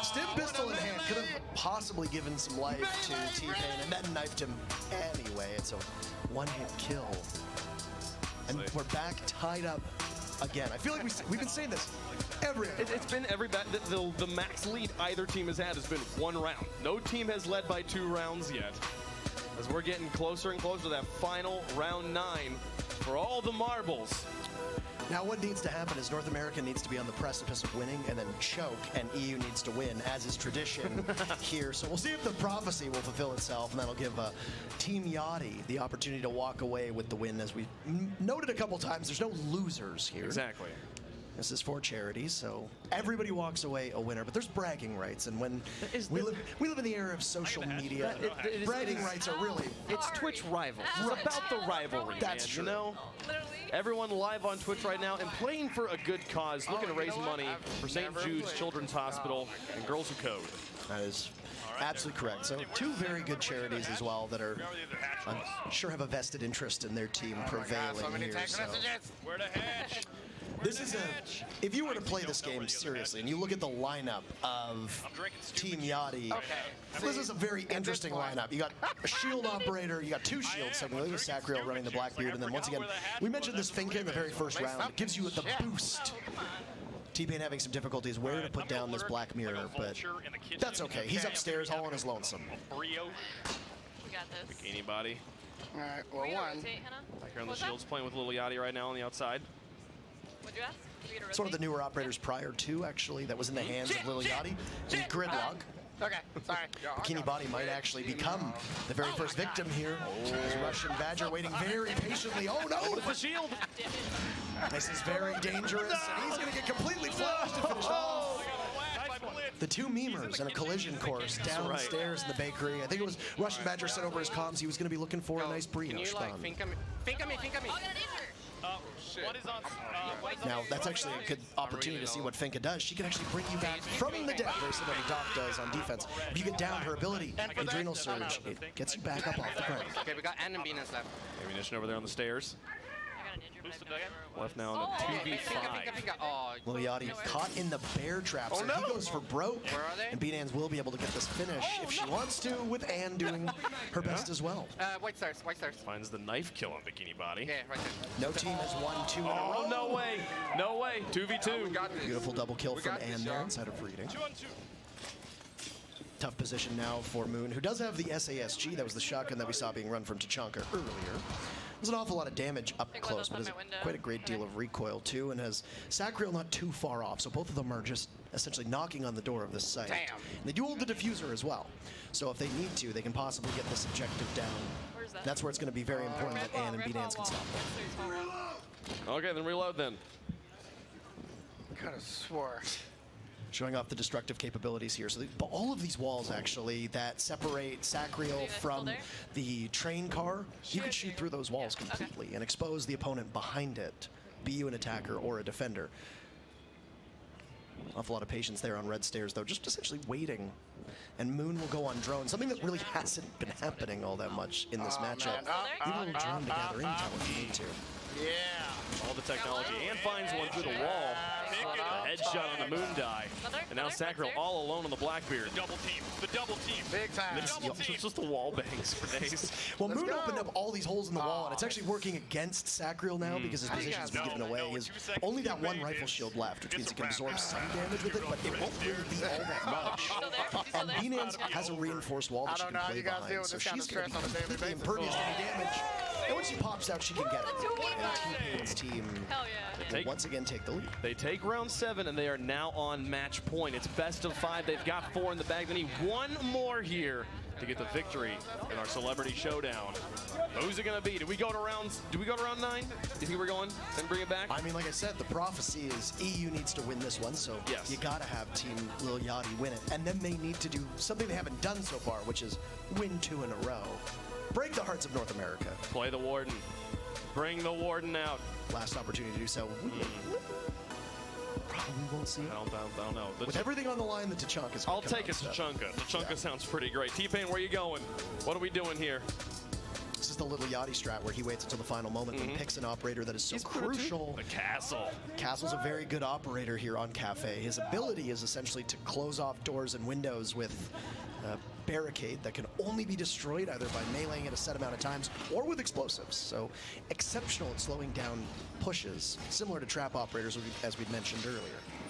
Stim pistol in hand could have possibly given some life to T-Pain and then knifed him anyway. It's a one-hit kill. And we're back tied up again. I feel like we've been saying this every It's been every the max lead either team has had has been 1 round. No team has led by 2 rounds yet. As we're getting closer and closer to that final round 9 for all the marbles. Now what needs to happen is North America needs to be on the precipice of winning and then choke, and EU needs to win, as is tradition here. So we'll see if the prophecy will fulfill itself, and that'll give Team Yachty the opportunity to walk away with the win. As we noted a couple times, there's no losers here. Exactly. This is for charity, so everybody walks away a winner. But there's bragging rights, and when we live in the era of social media, bragging rights are really... It's Twitch rivals. It's about the rivalry, That's man, true. You know? Everyone live on Twitch right now and playing for a good cause, looking to raise money for St. Jude's Children's Hospital and Girls Who Code. That is absolutely correct. So 2 very good charities as well that are, I'm sure, have a vested interest in their team prevailing here. So. Where the hatch? This is if you were to play this game seriously and you look at the lineup of Team Yachty, this is a very interesting lineup. You got a shield operator, you got 2 shields, so with Sacriel running the Blackbeard, and then once again, we mentioned this Finka in the very first round. It gives you the boost. T-Pain having some difficulties where to put down this Black Mirror, but that's okay. He's upstairs all on his lonesome. We got this. Bikini Body. All right, well, one. Back here on the shields, playing with Little Yachty right now on the outside. What'd you ask? It's one of the newer operators prior to, actually, that was in the hands of Lil Yachty. The Gridlock. Okay, sorry. Bikini Body might actually become the very first victim here. As Russian Badger waiting very patiently. Oh no! What is the shield? This is very dangerous, and he's going to get completely flashed to finish off. The two memers in a collision course downstairs in the bakery. I think it was Russian Badger sent over his comms. He was going to be looking for a nice brioche bun. Think of me. What is on? Now, that's actually a good opportunity to see what Finka does. She can actually bring you back from the dead, very similar to Doc does on defense. If you get down her ability, Adrenal Surge, it gets you back up off the ground. Okay, we got ammunition left. Ammunition over there on the stairs. Left now in a 2v5. Oh, Liliati caught in the bear trap, so he goes for broke. Where are they? And Beanans will be able to get this finish if she wants to, with Anne doing her best as well. White stars. Finds the knife kill on Bikini Body. Yeah, right there. No team has won 2 in a row. Oh, no way. No way. 2v2. Beautiful double kill from Anne there inside of reading. 2-on-2. Tough position now for Moon, who does have the SASG. That was the shotgun that we saw being run from Tachanka earlier. There's an awful lot of damage up close, but has quite a great deal of recoil too, and has Sacriel not too far off, so both of them are just essentially knocking on the door of this site. Damn. And they do hold the diffuser as well, so if they need to, they can possibly get this objective down. Where's that? That's where it's going to be very important that Anne and Beanans can stop them. Okay, then reload then. Could have swore. Showing off the destructive capabilities here. So all of these walls, actually, that separate Sacriel from the train car, you can shoot through those walls completely and expose the opponent behind it, be you an attacker or a defender. Awful lot of patience there on red stairs, though, just essentially waiting. And Moon will go on drone, something that really hasn't been happening all that much in this matchup. Leave a little drone to gather intel if you need to. Yeah. All the technology. And finds one through the wall. A headshot on the Moon die. And now Sacriel all alone on the Blackbeard. The double team. Big time. It's just the wall bangs for days. Well, Moon opened up all these holes in the wall, and it's actually working against Sacriel now because his position's been given away. He has only that one rifle shield left, which means he can absorb some damage with it, but it won't really be all that much. And Beanans has a reinforced wall that she can play behind, so she's going to be completely impervious to any damage. And when she pops out, she can get it. And T-Pain's team will once again take the lead. They take round 7, and they are now on match point. It's best of 5. They've got 4 in the bag. They need one more here to get the victory in our celebrity showdown. Who's it going to be? Do we go to round 9? Do you think we're going and bring it back? I mean, like I said, the prophecy is EU needs to win this one, so you got to have Team Lil Yachty win it. And then they need to do something they haven't done so far, which is win 2 in a row. Break the hearts of North America. Play the Warden. Bring the Warden out. Last opportunity to do so. Probably won't see it. I don't know. With everything on the line, the Tachanka's I'll take a Tachanka. Tachanka sounds pretty great. T-Pain, where you going? What are we doing here? This is the little Yachty strat where he waits until the final moment and picks an operator that is so crucial. The Castle. Castle's a very good operator here on Cafe. His ability is essentially to close off doors and windows with a barricade that can only be destroyed either by meleeing it a set amount of times or with explosives. So exceptional at slowing down pushes, similar to trap operators as we'd mentioned earlier.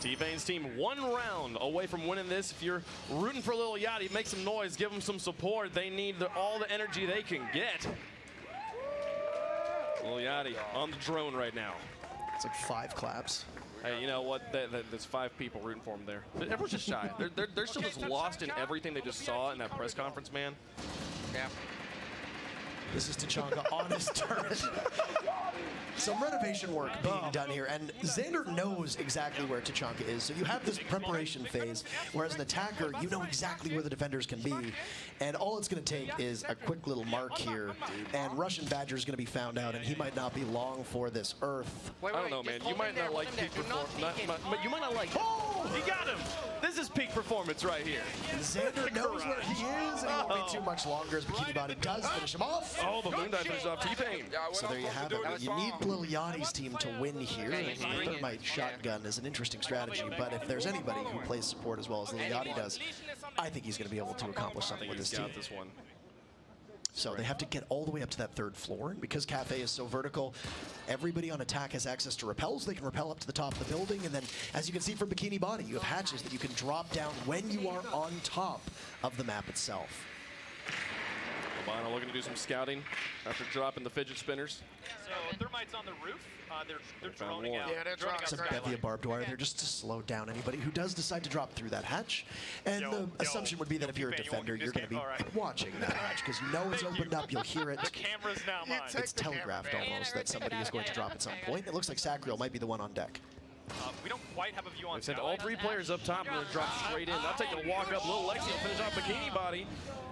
T-Pain's team 1 round away from winning this. If you're rooting for Lil Yachty, make some noise, give them some support. They need all the energy they can get. Lil Yachty on the drone right now. It's like 5 claps. Hey, you know what? There's 5 people rooting for him there. Everyone's just shy. They're still just lost in everything they just saw in that press conference, man. Yeah. This is Tachanka on his turret. Some renovation work being done here, and Xander knows exactly where Tachanka is. So you have this preparation phase, where as an attacker, you know exactly where the defenders can be. And all it's going to take is a quick little mark here, and Russian Badger is going to be found out, and he might not be long for this earth. I don't know, man. You might not like peak performance. You might not like. Oh, he got him. This is peak performance right here. Xander knows where he is, and he won't be too much longer as Bikini Body does finish him off. Oh, the moon dive finishes off T-Pain. So there you have it. You need Lil Yachty's team to win here. Thermite shotgun is an interesting strategy, but if there's anybody who plays support as well as Lil Yachty does, I think he's going to be able to accomplish something with his team. This one. So they have to get all the way up to that 3rd floor. And because Cafe is so vertical, everybody on attack has access to rappels. They can rappel up to the top of the building. And then, as you can see from Bikini Body, you have hatches that you can drop down when you are on top of the map itself. Albano looking to do some scouting after dropping the fidget spinners. So Thermite's on the roof. They're found droning one. out. Yeah, they're droning out. Some bevy of barbed wire there just to slow down anybody who does decide to drop through that hatch. And the assumption would be that if you're a defender, you're going to be watching that hatch because you know it's opened up, you'll hear it. The camera's now mine. It's telegraphed almost that somebody is going to drop at some point. It looks like Sacriel might be the one on deck. We don't quite have a view on. They sent all 3 players up top and drop straight in. Now taking a walk up, little Lexi will finish off Bikini Body.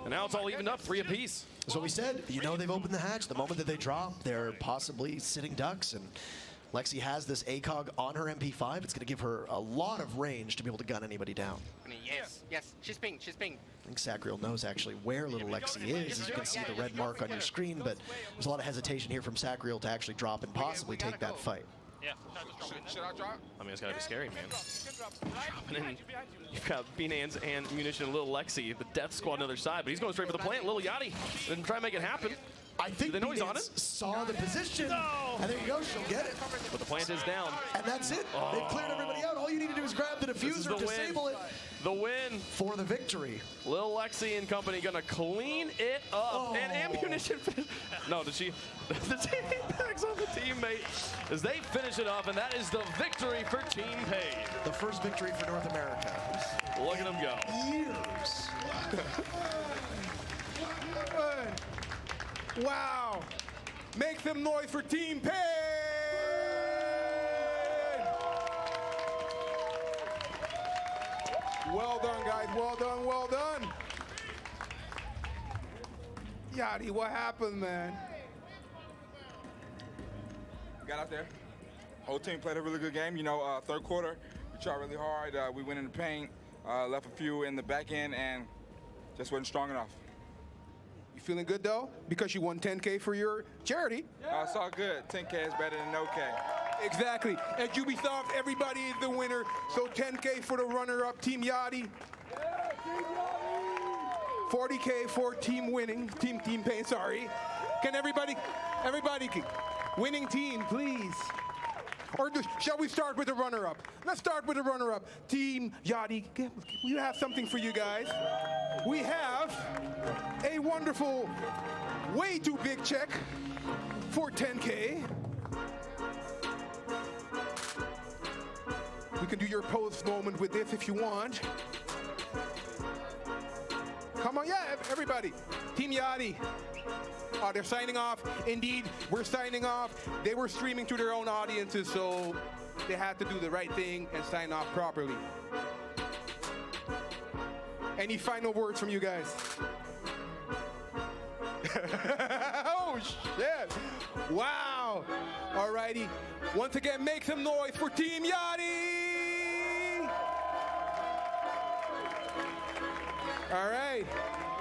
And now it's all evened up, 3 apiece. That's what we said. You know they've opened the hatch. The moment that they drop, they're possibly sitting ducks. And Lexi has this ACOG on her MP5. It's going to give her a lot of range to be able to gun anybody down. Yes, she's pinged, she's pinged. I think Sacriel knows actually where little Lexi is. As you can see the red mark on your screen, but there's a lot of hesitation here from Sacriel to actually drop and possibly take that fight. Yeah. Should I drop? I mean, it's gotta be scary, man. Dropping in, you've got B-Nans and Munition and Little Lexi, the death squad on the other side, but he's going straight for the plant. Little Yachty didn't try to make it happen. I think they know he's on it. Saw the position, and there you go, she'll get it. But the plant is down. And that's it. They've cleared everybody out. All you need to do is grab the diffuser, disable it. The win. For the victory. Lil Lexi and company gonna clean it up. And Ammunition, no, did she? The teammates on the teammate as they finish it off, and that is the victory for Team Paid. The first victory for North America. Look at them go. Years. Wow. Make some noise for Team Pain. Well done, guys. Well done, well done. Yachty, what happened, man? Got out there. Whole team played a really good game. You know, third quarter, we tried really hard. We went in the paint, left a few in the back end, and just wasn't strong enough. You feeling good, though? Because you won 10K for your charity. It's all good. 10K is better than no K. Exactly. At Ubisoft, everybody is the winner. So 10K for the runner-up, Team Yachty. 40K for team winning, Team Pain, sorry. Can everybody, winning team, please. Or shall we start with the runner-up? Let's start with the runner-up. Team Yachty, we have something for you guys. We have a wonderful, way too big check for 10K. We can do your post moment with this if you want. Come on, yeah, everybody. Team Yachty. They're signing off. Indeed, we're signing off. They were streaming to their own audiences, so they had to do the right thing and sign off properly. Any final words from you guys? Oh, shit. Wow. All righty. Once again, make some noise for Team Yachty. All right.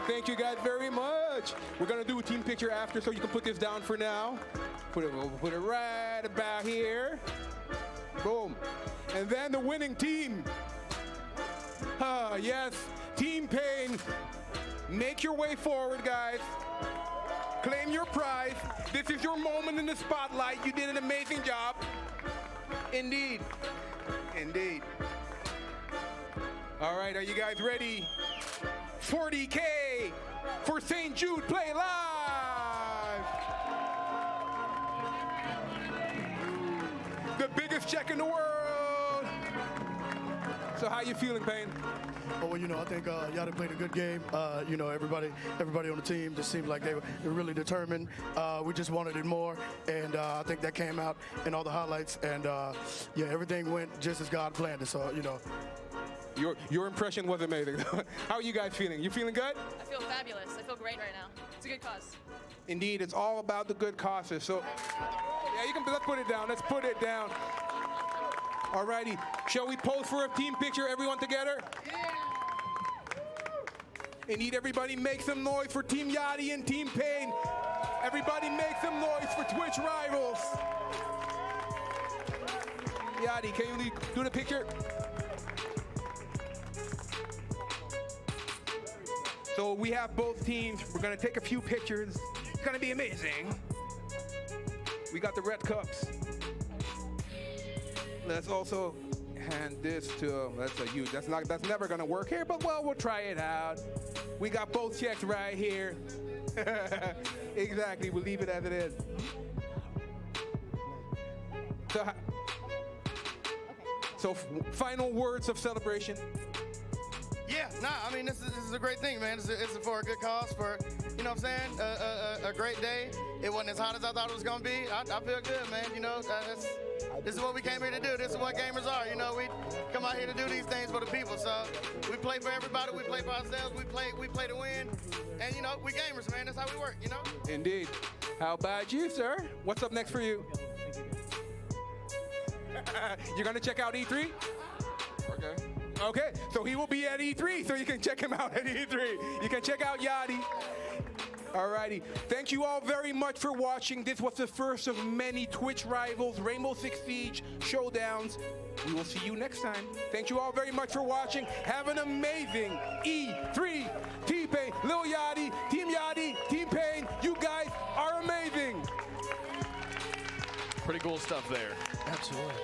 Thank you guys very much. We're going to do a team picture after, so you can put this down for now. Put it right about here. Boom. And then the winning team. Yes, Team Pain. Make your way forward, guys. Claim your prize. This is your moment in the spotlight. You did an amazing job. Indeed. Indeed. All right, are you guys ready? 40K for St. Jude Play Live. The biggest check in the world. So how you feeling, Payne? Oh, well, you know, I think Yachty played a good game. You know, everybody on the team just seemed like they were really determined. We just wanted it more, and I think that came out in all the highlights. And yeah, everything went just as God planned it. So, you know. Your impression was amazing. How are you guys feeling? You feeling good? I feel fabulous. I feel great right now. It's a good cause. Indeed, it's all about the good causes. So, yeah, let's put it down. Let's put it down. All righty. Shall we pose for a team picture, everyone together? Yeah. And need everybody make some noise for Team Yachty and Team Pain. Everybody make some noise for Twitch Rivals. Yachty, can you do the picture? So we have both teams. We're going to take a few pictures. It's going to be amazing. We got the red cups. Let's also hand this to, that's a huge, that's never going to work here, but well, we'll try it out. We got both checks right here. Exactly. We'll leave it as it is. So final words of celebration. Yeah, I mean, this is a great thing, man. It's for a good cause, for, you know what I'm saying, a great day. It wasn't as hot as I thought it was going to be. I feel good, man. You know, this is what we came here to do. This is what gamers are. You know, we come out here to do these things for the people. So we play for everybody. We play for ourselves. We play to win. And, you know, we gamers, man. That's how we work, you know? Indeed. How about you, sir? What's up next for you? You're going to check out E3? Okay. Okay, so he will be at E3, so you can check him out at E3. You can check out Yachty. Alrighty, thank you all very much for watching. This was the first of many Twitch Rivals, Rainbow Six Siege showdowns. We will see you next time. Thank you all very much for watching. Have an amazing E3. T-Pain, Lil Yachty, Team Pain, you guys are amazing. Pretty cool stuff there. Absolutely.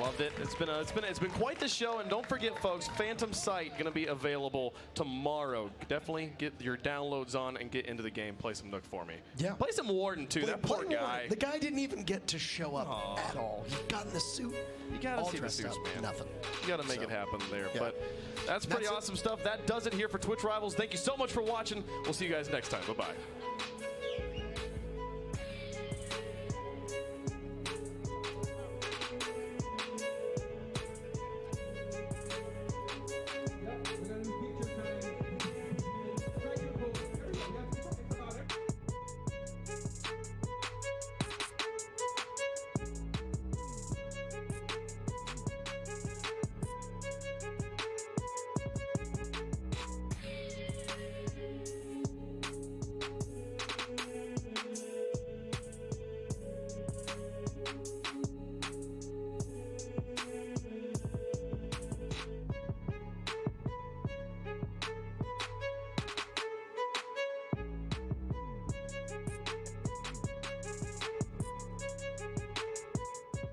Loved it. It's been quite the show, and don't forget, folks, Phantom Sight going to be available tomorrow. Definitely get your downloads on and get into the game. Play some Nook for me. Yeah. Play some Warden too. That poor guy. The guy didn't even get to show up at all. He got in the suit. You gotta all see the dressed suits, up. man. Nothing. You gotta make it happen there. Yeah. But that's pretty awesome stuff. That does it here for Twitch Rivals. Thank you so much for watching. We'll see you guys next time. Bye bye.